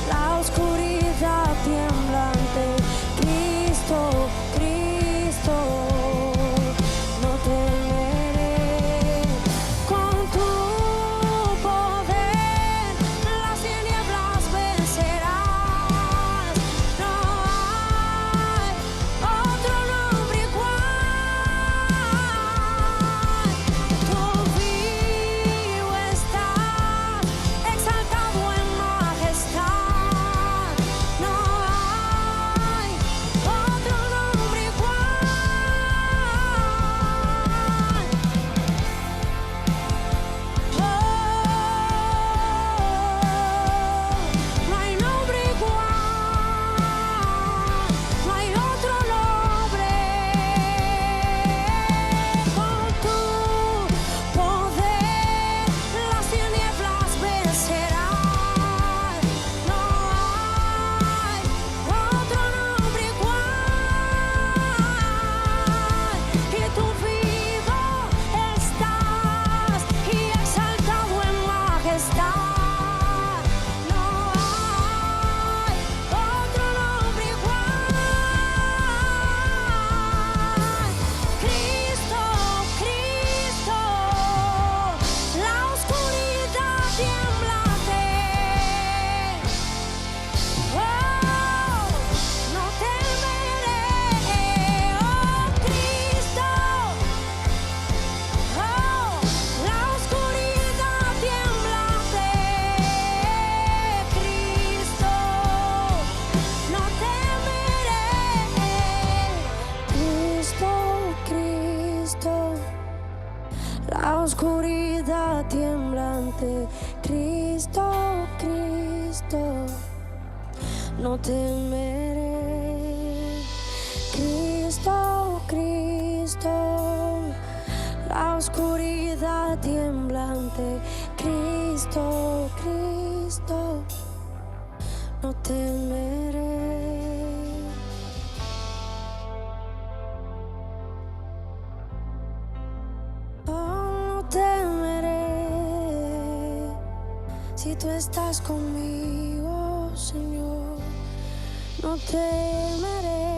la oscuridad temblante, Cristo, Cristo, no temeré. Con tu poder las tinieblas vencerás. No hay otro nombre igual. Tú vivo estás, exaltado en majestad. No hay otro nombre igual. No hay nombre igual, no hay otro nombre. Con tu poder las tinieblas vencerás. No hay otro nombre igual. Y tú vivo estás y exaltado en majestad. No hay otro nombre igual. Cristo, Cristo, la oscuridad temblante. Oh, no temeré. Oh, Cristo. Oh, la oscuridad temblante, Cristo, no temeré. Cristo, Cristo, la oscuridad temblante, Cristo, Cristo, no temeré. Cristo, Cristo, la oscuridad temblante, Cristo, Cristo, no temeré. Oh, no temeré, si tú estás conmigo, Señor, no temeré.